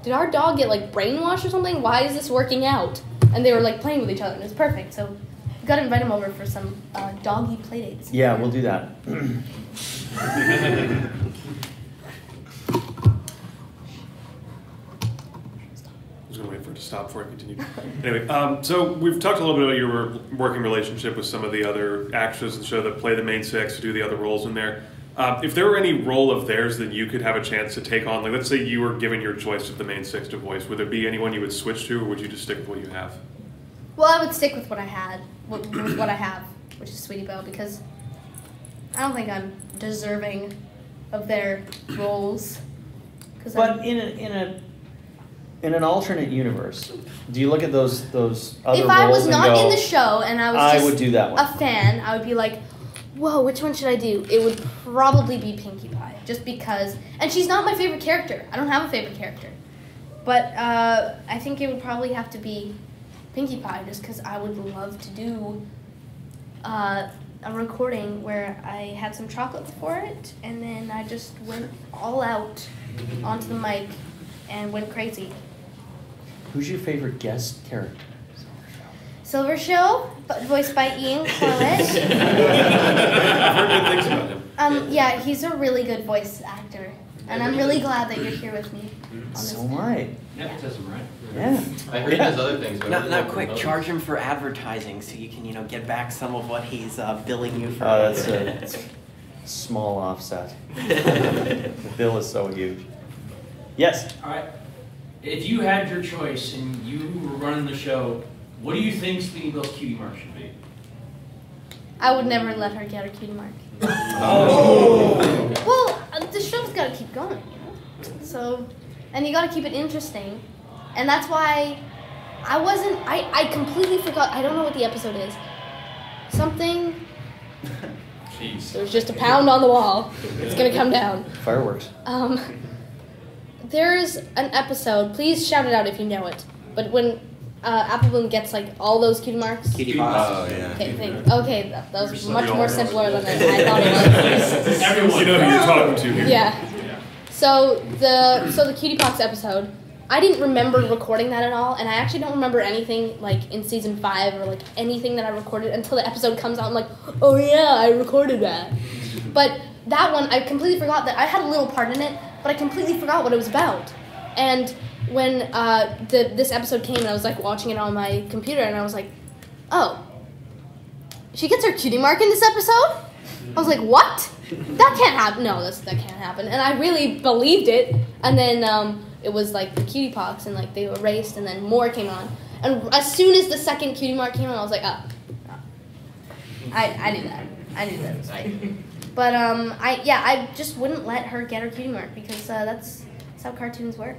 Speaker 4: did our dog get like brainwashed or something? Why is this working out? And they were like playing with each other and it was perfect. So we got to invite him over for some doggy play dates.
Speaker 3: Yeah, we'll do that.
Speaker 8: I was going to wait for it to stop before I continue. Anyway, so we've talked a little bit about your working relationship with some of the other actors in the show that play the main six, who do the other roles in there. If there were any role of theirs that you could have a chance to take on, like let's say you were given your choice of the main six to voice, would there be anyone you would switch to, or would you just stick with what you have?
Speaker 4: Well, I would stick with what I had, with what I have, which is Sweetie Belle, because I don't think I'm deserving of their roles.
Speaker 3: But in an alternate universe, do you look at those other roles
Speaker 4: if I was
Speaker 3: and
Speaker 4: not
Speaker 3: go,
Speaker 4: in the show and I was
Speaker 3: I
Speaker 4: just
Speaker 3: would do that one.
Speaker 4: a fan, I would be like, whoa, which one should I do? It would probably be Pinkie Pie, just because. And she's not my favorite character. I don't have a favorite character. But I think it would probably have to be Pinkie Pie, just because I would love to do a recording where I had some chocolate for it, and then I just went all out onto the mic and went crazy.
Speaker 3: Who's your favorite guest character?
Speaker 4: Silver Show, voiced by Ian Corlett.
Speaker 8: I've heard good things about him.
Speaker 4: Yeah, he's a really good voice actor, and I'm really glad that you're here with me. On this
Speaker 3: So am I.
Speaker 9: Nepotism, right?
Speaker 3: Yeah.
Speaker 7: I heard he does other things. But
Speaker 5: Now, quick, charge him for advertising so you can, get back some of what he's billing you for.
Speaker 3: That's a small offset. The bill is so huge. Yes.
Speaker 9: All right. If you had your choice and you were running the show, what do you think Sweetie Belle's Cutiemark should be?
Speaker 4: I would never let her get her cutie mark.
Speaker 9: Oh.
Speaker 4: Well, the show's got to keep going, So, and you got to keep it interesting, and that's why I completely forgot. I don't know what the episode is. Something.
Speaker 6: Jeez.
Speaker 4: There's just a pound on the wall. It's gonna come down.
Speaker 3: Fireworks.
Speaker 4: There's an episode. Please shout it out if you know it. But when Apple Bloom gets like all those Cutiemarks.
Speaker 5: Cutiemarks.
Speaker 1: Oh yeah.
Speaker 4: Okay, that was much more simpler than I thought it was.
Speaker 8: Everyone, you know who you're talking to here.
Speaker 4: Yeah. So the Cutiemarks episode, I didn't remember recording that at all, and I actually don't remember anything like in season 5 or like anything that I recorded until the episode comes out. I'm like, oh yeah, I recorded that. But that one, I completely forgot that I had a little part in it, but I completely forgot what it was about. And when this episode came and I was like watching it on my computer and I was like, oh, she gets her Cutiemark in this episode? I was like, what? That can't happen. No, that can't happen. And I really believed it. And then it was like the Cutiepox and like they were erased and then more came on. And as soon as the second Cutiemark came on, I was like, oh. I knew that. I knew that was right. But I just wouldn't let her get her Cutiemark because that's how cartoons work.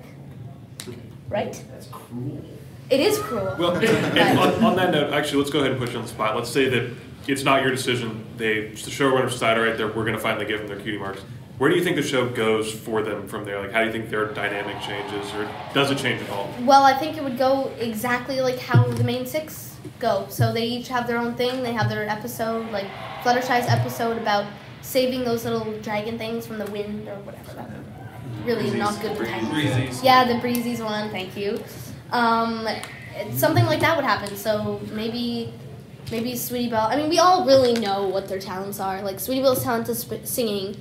Speaker 4: Right?
Speaker 9: That's cruel.
Speaker 4: It is cruel.
Speaker 8: Well, and on that note, actually, let's go ahead and put you on the spot. Let's say that it's not your decision. The showrunners decide, all right, we're going to finally give them their Cutiemarks. Where do you think the show goes for them from there? Like, how do you think their dynamic changes, or does it change at all?
Speaker 4: Well, I think it would go exactly like how the main 6 go. So they each have their own thing. They have their episode, like Fluttershy's episode about saving those little dragon things from the wind or whatever. That really
Speaker 1: Breezies.
Speaker 4: not good with
Speaker 8: Breezies.
Speaker 4: Yeah, the Breezies one. Thank you. Something like that would happen. So maybe Sweetie Belle. I mean, we all really know what their talents are. Like Sweetie Belle's talent is singing.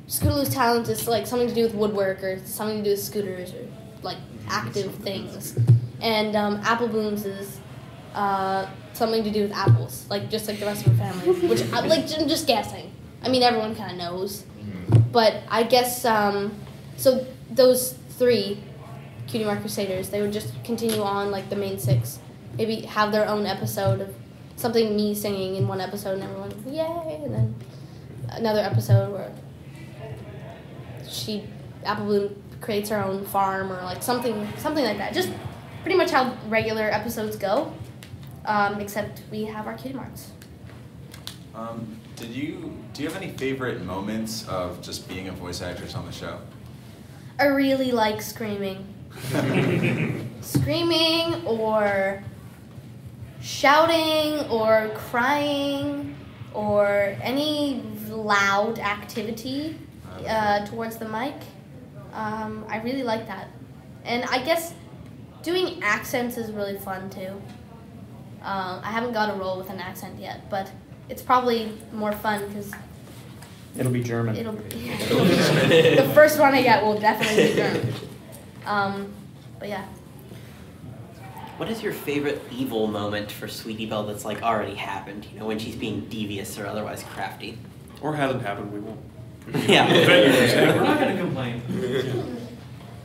Speaker 4: Scootaloo's talent is like something to do with woodwork or something to do with scooters or like active things. And Apple Bloom's is something to do with apples, like just like the rest of her family. Which I'm just guessing. I mean, everyone kind of knows. But I guess so. Those 3 Cutiemark Crusaders, they would just continue on like the main 6. Maybe have their own episode of something me singing in one episode and everyone, yay, and then another episode where Apple Bloom creates her own farm or like something like that. Just pretty much how regular episodes go, except we have our Cutiemarks.
Speaker 1: Do you have any favorite moments of just being a voice actress on the show?
Speaker 4: I really like screaming. Screaming or shouting or crying or any loud activity towards the mic. I really like that. And I guess doing accents is really fun too. I haven't got a role with an accent yet, but it's probably more fun because
Speaker 3: It'll be German.
Speaker 4: it'll be the first one I get will definitely be German. But yeah.
Speaker 5: What is your favorite evil moment for Sweetie Belle that's like already happened? You know, when she's being devious or otherwise crafty.
Speaker 8: Or hasn't happened, we won't.
Speaker 5: Yeah.
Speaker 9: We're not going to complain.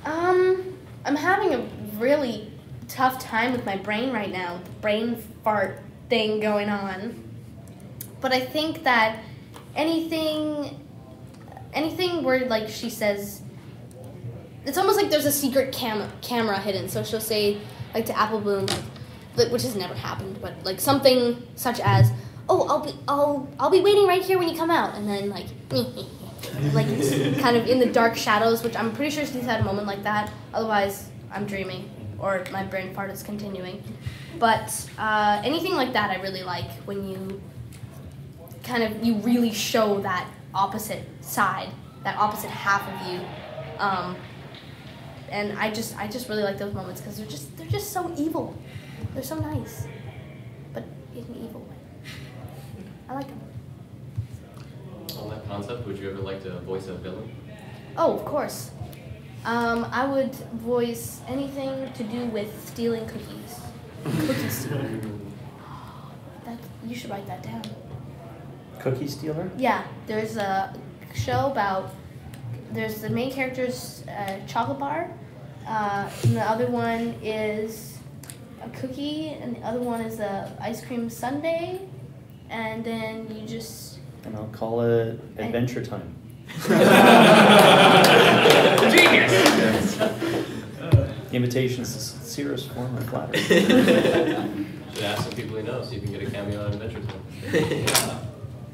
Speaker 4: I'm having a really tough time with my brain right now. The brain fart thing going on. But I think that anything where like she says, it's almost like there's a secret camera hidden. So she'll say like to Apple Bloom, like, which has never happened, but like something such as, "Oh, I'll be waiting right here when you come out," and then like like it's kind of in the dark shadows, which I'm pretty sure she's had a moment like that. Otherwise, I'm dreaming or my brain fart is continuing. But anything like that, I really like when you really show that opposite side, that opposite half of you. And I just really like those moments because they're just so evil. They're so nice, but in an evil way. I like them.
Speaker 7: On that concept, would you ever like to voice a villain?
Speaker 4: Oh, of course. I would voice anything to do with stealing cookies. Cookie stealer. You should write that down.
Speaker 3: Cookie Stealer?
Speaker 4: Yeah, there's a show about. There's the main character's chocolate bar, and the other one is a cookie, and the other one is a ice cream sundae, and then you just.
Speaker 3: And I'll call it Adventure Time.
Speaker 9: Genius!
Speaker 3: The invitation's the sincerest form of flattery.
Speaker 7: Should ask some people we know, see if you can get a cameo on Adventure Time.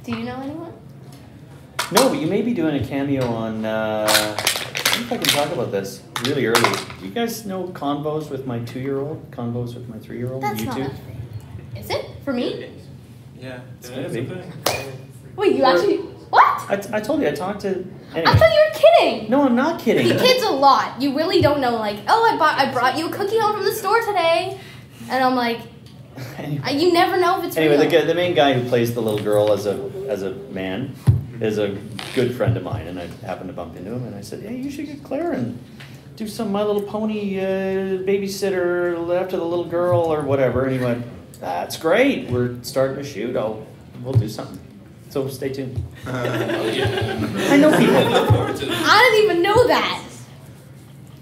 Speaker 4: Do you know anyone?
Speaker 3: No, but you may be doing a cameo on if I can talk about this really early. Do you guys know Convos with my 2-year-old? Convos with my 3-year-old?
Speaker 4: That's
Speaker 3: YouTube?
Speaker 4: not a thing. Is it? For me?
Speaker 1: Yeah.
Speaker 3: It's gonna be.
Speaker 4: Wait, you actually... What?
Speaker 3: I told you, I talked to... Anyway.
Speaker 4: I thought you were kidding.
Speaker 3: No, I'm not kidding.
Speaker 4: He kids a lot. You really don't know, like, oh, I brought you a cookie home from the store today. And I'm like, you never know if it's real.
Speaker 3: Anyway, the main guy who plays the little girl as a man is a good friend of mine, and I happened to bump into him, and I said, hey, you should get Claire and do some My Little Pony babysitter after the little girl or whatever. And he went, that's great. We're starting to shoot. We'll do something. So stay tuned. I know people.
Speaker 4: I didn't even know that.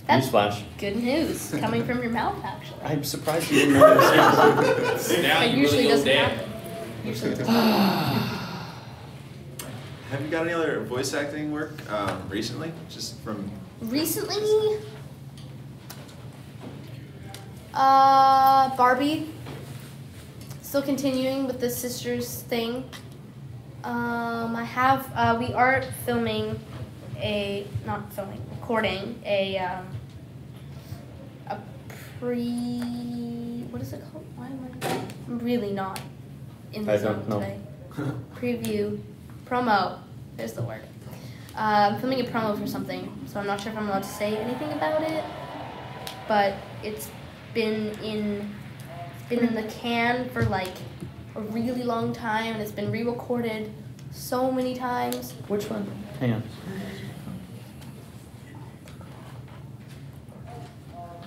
Speaker 4: That's
Speaker 3: Newsflash.
Speaker 4: good news coming from your mouth, actually.
Speaker 3: I'm surprised you didn't know this.
Speaker 4: It usually doesn't happen.
Speaker 1: Have you got any other voice acting work recently? Just from...
Speaker 4: Recently, Barbie. Still continuing with the sisters thing. We are recording what is it called? I'm really not in the zone today. Preview, promo, there's the word. I'm filming a promo for something, so I'm not sure if I'm allowed to say anything about it, but it's been in the can for like a really long time, and it's been re-recorded so many times.
Speaker 3: Which one? Hang on.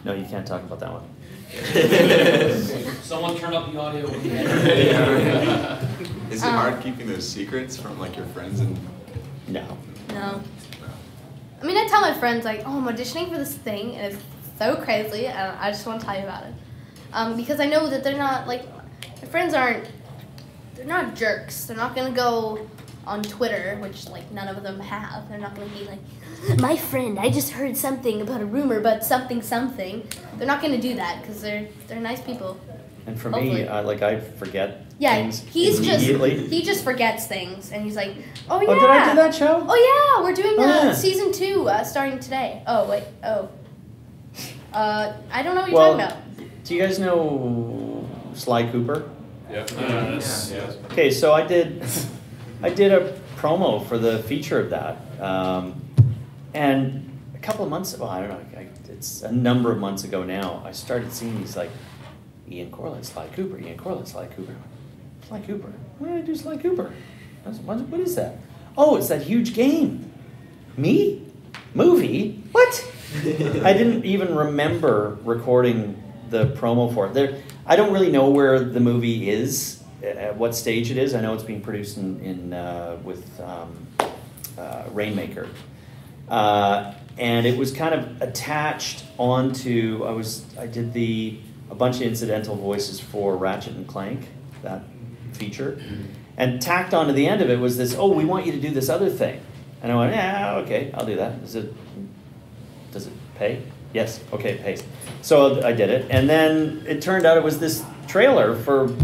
Speaker 3: No, you can't talk about that one.
Speaker 9: Someone turn up the audio.
Speaker 1: Is it hard keeping those secrets from like your friends and?
Speaker 3: No.
Speaker 4: No. I mean, I tell my friends like, oh, I'm auditioning for this thing, and it's so crazy, and I just want to tell you about it. Because I know that they're not like, my friends they're not jerks. They're not gonna go on Twitter, which like none of them have. They're not gonna be like, my friend, I just heard something about a rumor about something. They're not gonna do that because they're nice people.
Speaker 3: And for
Speaker 4: Hopefully.
Speaker 3: me, I forget things
Speaker 4: he just forgets things, and he's like, oh yeah.
Speaker 3: Oh, did I do that show?
Speaker 4: Oh yeah, we're doing season 2 starting today. Oh wait, I don't know what you're talking about.
Speaker 3: Do you guys know Sly Cooper?
Speaker 8: Yep.
Speaker 1: Yes.
Speaker 3: Okay, so I did a promo for the feature of that, and a couple of months, well, I don't know, it's a number of months ago now, I started seeing these like, Ian Corlett, Sly Cooper, Ian Corlett, Sly Cooper. Sly Cooper. Why did I do Sly Cooper? What is that? Oh, it's that huge game. Me? Movie? What? I didn't even remember recording the promo for it. I don't really know where the movie is, at what stage it is. I know it's being produced with Rainmaker. And it was kind of attached onto, I did a bunch of incidental voices for Ratchet and Clank, that feature. And tacked onto the end of it was this, oh, we want you to do this other thing. And I went, yeah, okay, I'll do that. Does it pay? Yes, okay, it pays. So I did it. And then it turned out it was this trailer for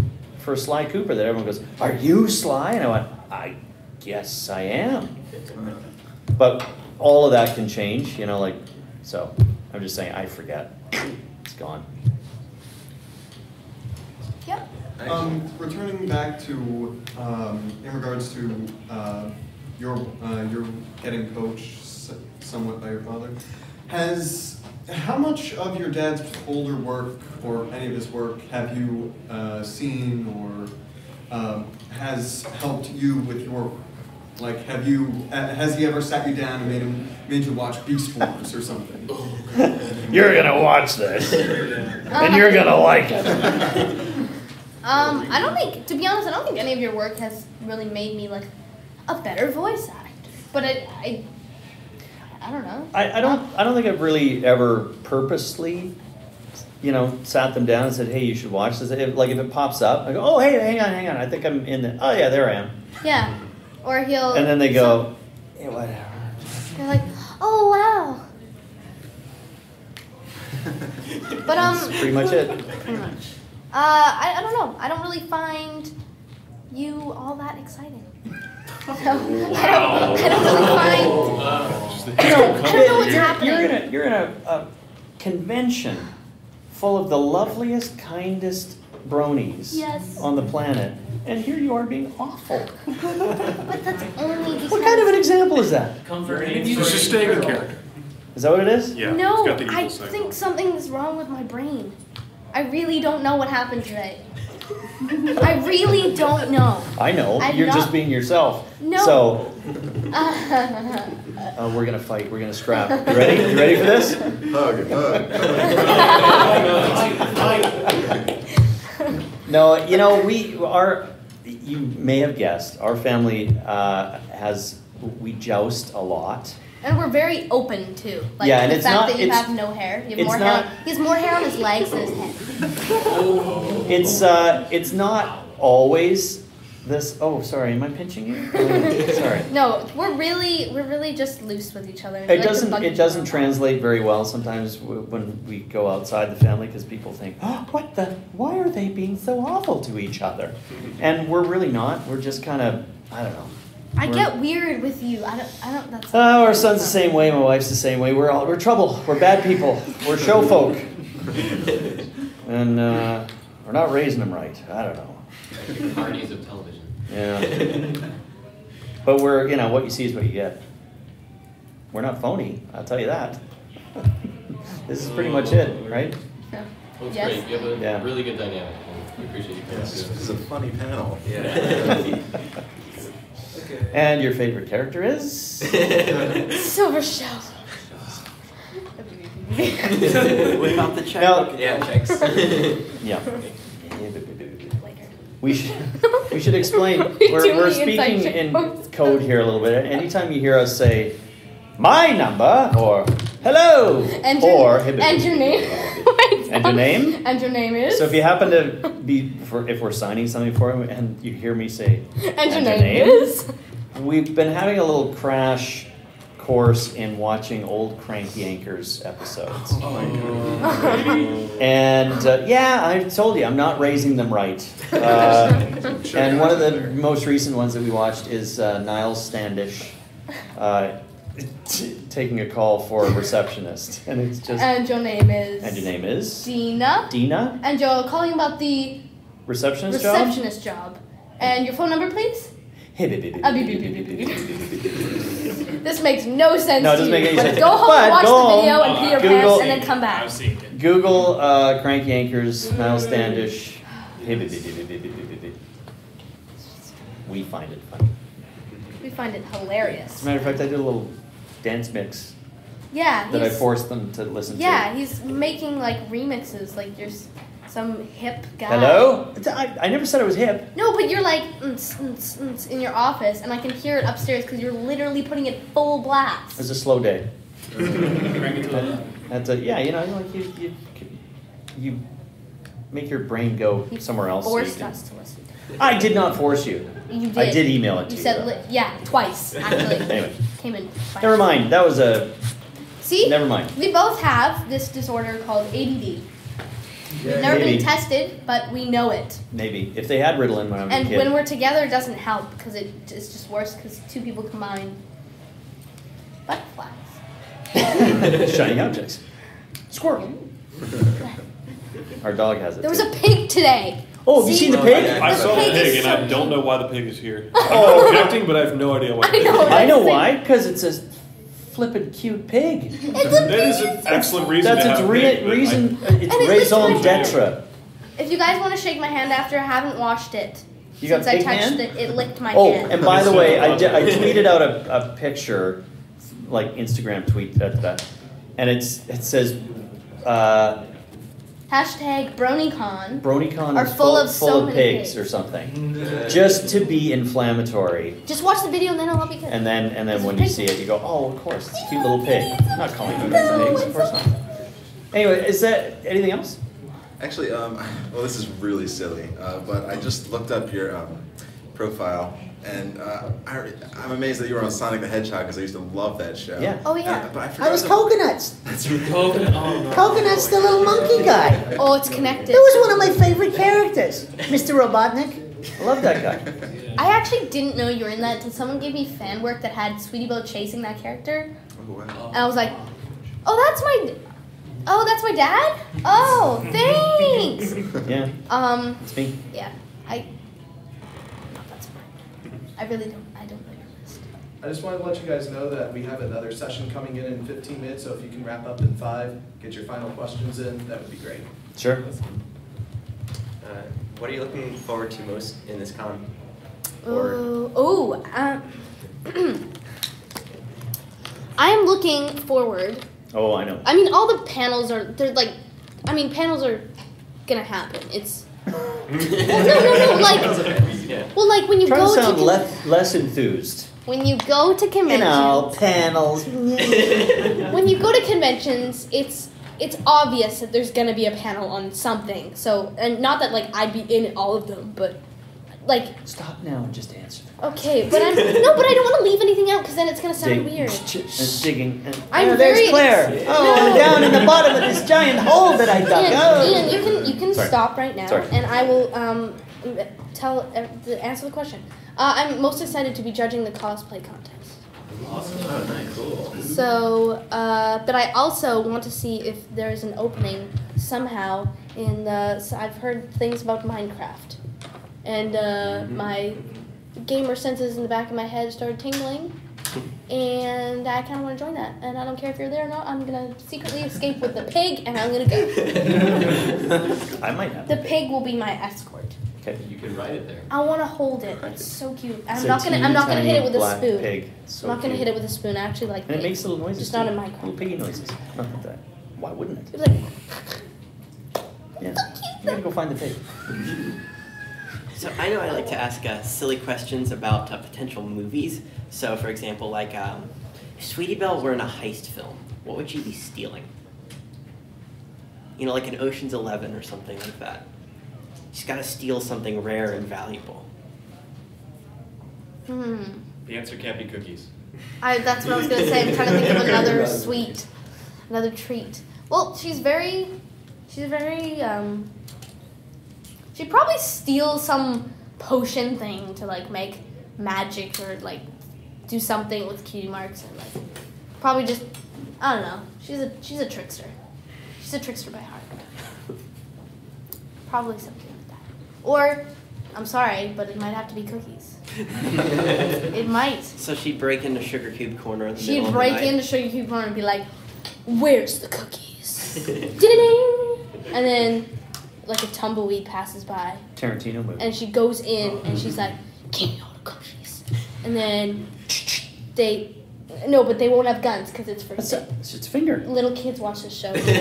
Speaker 3: Sly Cooper that everyone goes, are you Sly? And I went, I guess I am. But all of that can change, so I'm just saying I forget. It's gone.
Speaker 4: Yep.
Speaker 11: Returning back to, in regards to your getting coached somewhat by your father, how much of your dad's older work or any of his work have you seen or has helped you with your work? Like, has he ever sat you down and made you watch Beast Wars or something?
Speaker 3: You're gonna watch this, and you're gonna like it.
Speaker 4: I don't think, to be honest, I don't think any of your work has really made me like a better voice actor. But I don't know.
Speaker 3: I don't think I've really ever purposely, sat them down and said, hey, you should watch this. If it pops up, I go, oh, hey, hang on. I think I'm in the. Oh yeah, there I am.
Speaker 4: Yeah. Or he'll.
Speaker 3: And then they go, yeah, whatever.
Speaker 4: They're like, oh wow. But
Speaker 3: That's pretty much it.
Speaker 4: Pretty much. I don't know. I don't really find you all that exciting. So, I don't really find.
Speaker 8: It's the
Speaker 3: You know,
Speaker 4: I don't know what's happening.
Speaker 3: you're in a convention full of the loveliest, kindest bronies
Speaker 4: Yes.
Speaker 3: on the planet, and here you are being awful.
Speaker 4: But that's only because.
Speaker 3: What kind of an example is that?
Speaker 9: Comforting.
Speaker 8: He's just staying in character.
Speaker 3: Is that what it is?
Speaker 8: Yeah.
Speaker 4: No,
Speaker 8: he's got the evil
Speaker 4: I
Speaker 8: side.
Speaker 4: think something's wrong with my brain. I really don't know what happened today. I really don't know.
Speaker 3: I know.
Speaker 4: I'm
Speaker 3: You're
Speaker 4: not-
Speaker 3: just being yourself.
Speaker 4: No.
Speaker 3: So, we're gonna fight. We're gonna scrap. You ready? You ready for this?
Speaker 1: Hug,
Speaker 3: No, you know, you may have guessed, our family we joust a lot.
Speaker 4: And we're very open too. Like
Speaker 3: Yeah, and
Speaker 4: the
Speaker 3: it's
Speaker 4: fact
Speaker 3: not-
Speaker 4: that you
Speaker 3: it's-
Speaker 4: have no hair. You have
Speaker 3: it's
Speaker 4: more
Speaker 3: not-
Speaker 4: hair. He has more hair on his legs than his head.
Speaker 3: It's not always this. Oh, sorry, am I pinching you? Sorry.
Speaker 4: No, we're really just loose with each other. We like to bug
Speaker 3: It
Speaker 4: each
Speaker 3: doesn't
Speaker 4: other.
Speaker 3: translate very well sometimes when we go outside the family because people think, oh, why are they being so awful to each other? And we're really not. We're just kind of, I don't know.
Speaker 4: I get weird with you. I don't. That's.
Speaker 3: Oh, our son's the same way. My wife's the same way. We're trouble. We're bad people. We're show folk, and we're not raising them right. I don't know.
Speaker 7: Parties of television.
Speaker 3: Yeah. But what you see is what you get. We're not phony. I'll tell you that. This is pretty much it, right?
Speaker 4: Yeah.
Speaker 7: Well, it's
Speaker 4: Yes.
Speaker 7: great. You have a
Speaker 3: Yeah.
Speaker 7: really good dynamic. And we appreciate you coming
Speaker 1: This
Speaker 7: to
Speaker 1: is a funny panel.
Speaker 7: Yeah.
Speaker 3: And your favorite character is?
Speaker 4: Silver Shell.
Speaker 5: What about the checkbook?
Speaker 10: Yeah, checks.
Speaker 3: Yeah. We should explain.
Speaker 4: We
Speaker 3: We're
Speaker 4: do the
Speaker 3: speaking
Speaker 4: inside
Speaker 3: in
Speaker 4: jokes.
Speaker 3: code here a little bit. Anytime you hear us say, my number, or hello,
Speaker 4: And
Speaker 3: or
Speaker 4: your name.
Speaker 3: And your name?
Speaker 4: And your name is.
Speaker 3: So if you happen to be, if we're signing something for him and you hear me say,
Speaker 4: And your name is.
Speaker 3: We've been having a little crash course in watching old Cranky Anchors episodes. And I told you, I'm not raising them right. And one of the most recent ones that we watched is Niles Standish taking a call for a receptionist. And it's just...
Speaker 4: And your name is.
Speaker 3: And your name is?
Speaker 4: Dina.
Speaker 3: Dina?
Speaker 4: And you're calling about the
Speaker 3: Receptionist
Speaker 4: job. And your phone number, please? This makes no sense
Speaker 3: No, it
Speaker 4: to
Speaker 3: doesn't
Speaker 4: you.
Speaker 3: make any
Speaker 4: But
Speaker 3: sense.
Speaker 4: go home
Speaker 3: But
Speaker 4: and watch
Speaker 3: go
Speaker 4: the video
Speaker 3: home,
Speaker 4: and pee your
Speaker 3: Google-
Speaker 4: pants and then come back.
Speaker 9: I've seen it.
Speaker 3: Google Cranky Anchors, Niles Standish. We find it funny.
Speaker 4: We find it hilarious.
Speaker 3: As a matter of fact, I did a little dance mix
Speaker 4: Yeah,
Speaker 3: that I forced them to listen to.
Speaker 4: Yeah, he's making like remixes, like there's some hip guy.
Speaker 3: Hello? I never said I was hip.
Speaker 4: No, but you're like in your office, and I can hear it upstairs because you're literally putting it full blast.
Speaker 3: It was a slow day.
Speaker 9: Crank it to 11.
Speaker 3: That's like you make your brain go somewhere else. so you
Speaker 4: Forced
Speaker 3: can-
Speaker 4: us to listen.
Speaker 3: I did not force you.
Speaker 4: You did.
Speaker 3: I did email it to
Speaker 4: You
Speaker 3: you.
Speaker 4: said
Speaker 3: though.
Speaker 4: twice actually.
Speaker 3: Anyway,
Speaker 4: Came in. Twice.
Speaker 3: never mind. That was a.
Speaker 4: See?
Speaker 3: Never mind.
Speaker 4: We both have this disorder called ADD. We've never
Speaker 3: Maybe.
Speaker 4: been tested, but we know it.
Speaker 3: Maybe if they had Ritalin when I was a
Speaker 4: And
Speaker 3: kid.
Speaker 4: when we're together, it doesn't help because it's just worse because two people combine. Butterflies.
Speaker 3: Shiny objects. Squirrel. Our dog has it.
Speaker 4: There was
Speaker 3: too.
Speaker 4: a pig today.
Speaker 3: Oh, have you
Speaker 4: See?
Speaker 3: seen the pig?
Speaker 8: I saw the
Speaker 4: pig is
Speaker 8: pig, and
Speaker 4: so
Speaker 8: I don't
Speaker 4: cute.
Speaker 8: know why the pig is here.
Speaker 3: Oh.
Speaker 8: I'm objecting, but I have no idea why.
Speaker 4: I know.
Speaker 3: I know
Speaker 4: That's
Speaker 3: why. Because it's a flippin' cute pig.
Speaker 4: It's a
Speaker 8: That is
Speaker 4: pig.
Speaker 8: an excellent reason
Speaker 3: That's
Speaker 8: to
Speaker 3: its
Speaker 8: have a pig, but
Speaker 3: reason. It's
Speaker 4: And it looks
Speaker 3: raison
Speaker 4: like-
Speaker 3: d'etre.
Speaker 4: If you guys want to shake my hand after, I haven't washed it.
Speaker 3: You got
Speaker 4: Since I
Speaker 3: pig
Speaker 4: touched
Speaker 3: hand?
Speaker 4: it licked my
Speaker 3: Oh,
Speaker 4: hand.
Speaker 3: and by the way, I tweeted out a picture, like Instagram tweet that, and it says,
Speaker 4: Hashtag BronyCon.
Speaker 3: BronyCon
Speaker 4: Are
Speaker 3: is
Speaker 4: full of so
Speaker 3: of
Speaker 4: many
Speaker 3: pigs
Speaker 4: pigs.
Speaker 3: or something, just to be inflammatory.
Speaker 4: Just watch the video and then it'll be good.
Speaker 3: And then
Speaker 4: It's
Speaker 3: when
Speaker 4: a
Speaker 3: you
Speaker 4: pig.
Speaker 3: see it, you go, oh, of course, it's a cute little pig. I'm not calling them pigs, of course not. Anyway, is that anything else?
Speaker 1: Actually, well, this is really silly, but I just looked up your profile, and I'm amazed that you were on Sonic the Hedgehog because I used to love that show.
Speaker 3: Yeah.
Speaker 4: Oh, yeah.
Speaker 1: But I forgot
Speaker 12: I was
Speaker 1: the-
Speaker 12: Coconuts.
Speaker 1: That's right.
Speaker 9: Coconut. Oh, no.
Speaker 12: Coconut's the little monkey guy.
Speaker 4: Oh, it's connected.
Speaker 12: That was one of my favorite characters, Mr. Robotnik.
Speaker 3: I love that guy.
Speaker 4: I actually didn't know you were in that until someone gave me fan work that had Sweetie Belle chasing that character.
Speaker 1: Oh, wow.
Speaker 4: And I was like, oh, that's my dad? Oh, thanks!
Speaker 3: Yeah. It's me.
Speaker 4: Yeah, not that smart. I don't know your list.
Speaker 13: I just wanted to let you guys know that we have another session coming in 15 minutes, so if you can wrap up in 5, get your final questions in, that would be great.
Speaker 3: Sure.
Speaker 10: What are you looking forward to most in this con?
Speaker 4: I am looking forward.
Speaker 3: Oh, I know.
Speaker 4: I mean, all the panels are, panels are gonna happen. It's, no, like when you
Speaker 3: Try
Speaker 4: go
Speaker 3: to sound
Speaker 4: to,
Speaker 3: less enthused.
Speaker 4: when you go to conventions,
Speaker 3: panels.
Speaker 4: when you go to conventions, it's obvious that there's gonna be a panel on something. So, and not that like I'd be in all of them, but like.
Speaker 3: Stop now and just answer.
Speaker 4: Okay, but I don't want to leave anything out because then it's gonna sound weird.
Speaker 3: Digging.
Speaker 4: There's
Speaker 3: Claire. Oh, down in the bottom of this giant hole that I dug.
Speaker 4: Ian, you can stop right now,
Speaker 3: Sorry.
Speaker 4: and I will answer the question. I'm most excited to be judging the cosplay contest.
Speaker 1: Awesome. Oh, nice. Cool.
Speaker 4: So, but I also want to see if there is an opening somehow in the. So I've heard things about Minecraft, and my gamer senses in the back of my head started tingling, and I kind of want to join that. And I don't care if you're there or not. I'm gonna secretly escape with the pig, and I'm gonna go.
Speaker 3: I might have.
Speaker 4: The pig will be my escort.
Speaker 3: Okay.
Speaker 7: You can write it there.
Speaker 4: I want to hold it. It's so cute. And
Speaker 3: It's
Speaker 4: I'm not
Speaker 3: a
Speaker 4: gonna
Speaker 3: teeny
Speaker 4: hit it with a
Speaker 3: black
Speaker 4: spoon.
Speaker 3: pig. So
Speaker 4: I'm not gonna
Speaker 3: cute.
Speaker 4: hit it with a spoon. I actually like
Speaker 3: And it
Speaker 4: pigs.
Speaker 3: makes little noises.
Speaker 4: Just not
Speaker 3: too.
Speaker 4: in Minecraft.
Speaker 3: Little piggy noises. Not like that. Why wouldn't it?
Speaker 4: It's like,
Speaker 3: Yeah. You gotta go find the pig.
Speaker 5: So I know I like to ask silly questions about potential movies. So for example, like if Sweetie Belle were in a heist film, what would you be stealing? You know, like an Ocean's 11 or something like that. She's got to steal something rare and valuable.
Speaker 6: The answer can't be cookies.
Speaker 4: That's what I was gonna say. I'm trying to think of another sweet, another treat. Well, she's very, she'd probably steal some potion thing to like make magic or like do something with Cutiemarks and like probably just, I don't know. She's a trickster. She's a trickster by heart. Probably something like that. Or, I'm sorry, but it might have to be cookies. It might.
Speaker 5: So she'd break into Sugar Cube Corner in the
Speaker 4: She'd
Speaker 5: middle of the
Speaker 4: break
Speaker 5: night.
Speaker 4: into Sugar Cube Corner and be like, "Where's the cookies?" Ding! And then, like a tumbleweed passes by.
Speaker 3: Tarantino movie.
Speaker 4: And she goes in and she's like, "Give me all the cookies." And then they won't have guns because it's for
Speaker 3: It's finger.
Speaker 4: little kids watch this show. You should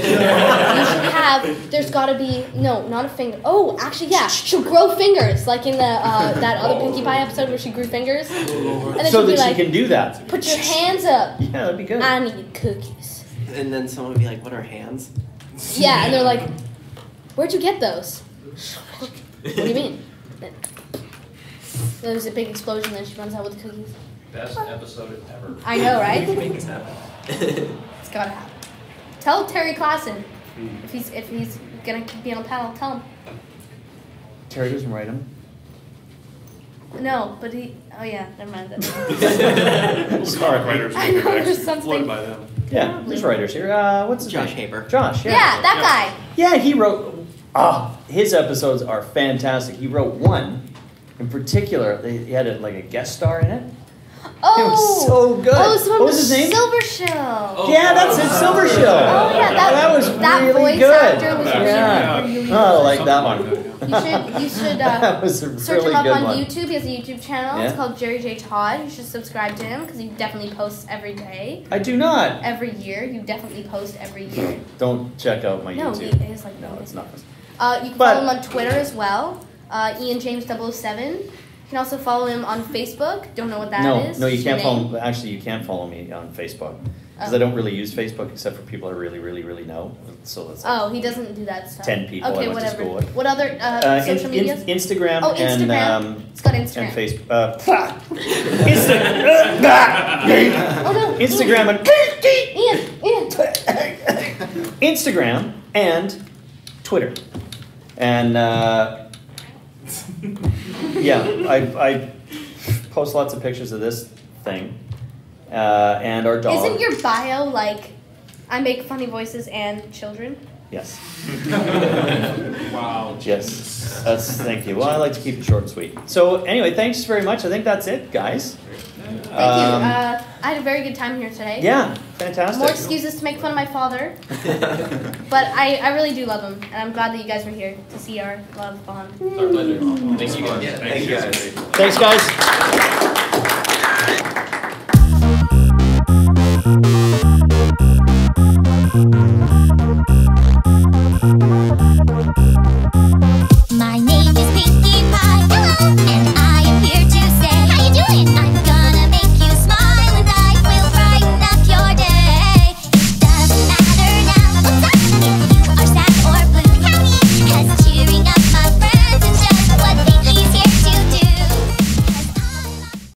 Speaker 4: have. There's got to be not a finger. Oh, actually, yeah, she'll grow fingers like in the that other Pinkie Pie episode where she grew fingers. And then
Speaker 3: So
Speaker 4: she'll be
Speaker 3: that
Speaker 4: like,
Speaker 3: she can do that.
Speaker 4: "Put your hands up."
Speaker 3: Yeah, that'd be good.
Speaker 4: I need cookies.
Speaker 5: And then someone would be like, "What are hands?"
Speaker 4: Yeah, and they're like, "Where'd you get those?" What do you mean? There's a big explosion, then she runs out with the cookies.
Speaker 7: Best episode ever.
Speaker 4: I know, right?
Speaker 5: Make this happen.
Speaker 4: It's gotta happen. Tell Terry Claassen if he's gonna be on a panel. Tell him.
Speaker 3: Terry doesn't write them.
Speaker 4: No, but he. Oh yeah, never mind that.
Speaker 8: Sorry, writers
Speaker 4: I know, there's
Speaker 8: flooded
Speaker 4: something.
Speaker 8: by them.
Speaker 3: Yeah, there's writers here. What's his
Speaker 5: Josh
Speaker 3: name?
Speaker 5: Haber.
Speaker 3: Josh, yeah.
Speaker 4: Yeah, that guy.
Speaker 3: Yeah, he wrote. His episodes are fantastic. He wrote one in particular. He had like a guest star in it.
Speaker 4: Oh,
Speaker 3: It was so good.
Speaker 4: Oh, it's the one
Speaker 3: What was
Speaker 4: with
Speaker 3: his name?
Speaker 4: Silver Shell.
Speaker 3: Yeah, that's it, Silver Show.
Speaker 4: Oh yeah,
Speaker 3: that was
Speaker 4: that
Speaker 3: really
Speaker 4: voice
Speaker 3: good.
Speaker 4: actor was
Speaker 3: Yeah.
Speaker 4: really
Speaker 3: Oh, I like that one.
Speaker 4: You should
Speaker 3: That was a
Speaker 4: search
Speaker 3: really
Speaker 4: him up
Speaker 3: good
Speaker 4: on
Speaker 3: one.
Speaker 4: YouTube. He has a YouTube channel.
Speaker 3: Yeah?
Speaker 4: It's called Jerry J. Todd. You should subscribe to him because he definitely posts every day.
Speaker 3: I do not.
Speaker 4: Every year, you definitely post every year.
Speaker 3: Don't check out my
Speaker 4: No,
Speaker 3: YouTube.
Speaker 4: it is like
Speaker 3: No, it's not.
Speaker 4: You can
Speaker 3: But-
Speaker 4: follow him on Twitter as well. Ian James 007. You can also follow him on Facebook. Don't know what that is.
Speaker 3: No, you
Speaker 4: It's
Speaker 3: can't
Speaker 4: your
Speaker 3: follow.
Speaker 4: name.
Speaker 3: Actually, you can't follow me on Facebook because
Speaker 4: Oh.
Speaker 3: I don't really use Facebook except for people I really, really, really know. So that's
Speaker 4: Oh, he doesn't do that stuff.
Speaker 3: 10 people I
Speaker 4: Okay,
Speaker 3: went to
Speaker 4: whatever.
Speaker 3: school with.
Speaker 4: What other social medias?
Speaker 3: Instagram,
Speaker 4: Oh, Instagram.
Speaker 3: and
Speaker 4: It's got Instagram.
Speaker 3: and Facebook.
Speaker 4: Oh no.
Speaker 3: Instagram and
Speaker 4: Ian.
Speaker 3: Instagram and Twitter, and yeah, I post lots of pictures of this thing, and our dog.
Speaker 4: Isn't your bio like, I make funny voices and children?
Speaker 3: Yes.
Speaker 8: Wow.
Speaker 3: Yes. Thank you. Well, I like to keep it short and sweet. So anyway, thanks very much. I think that's it, guys.
Speaker 4: Thank you. I had a very good time here today.
Speaker 3: Yeah, fantastic.
Speaker 4: More excuses to make fun of my father. But I really do love him. And I'm glad that you guys were here to see our love bond.
Speaker 7: Our pleasure. Thank you guys.
Speaker 10: Yeah, thank you guys.
Speaker 3: Thanks, guys.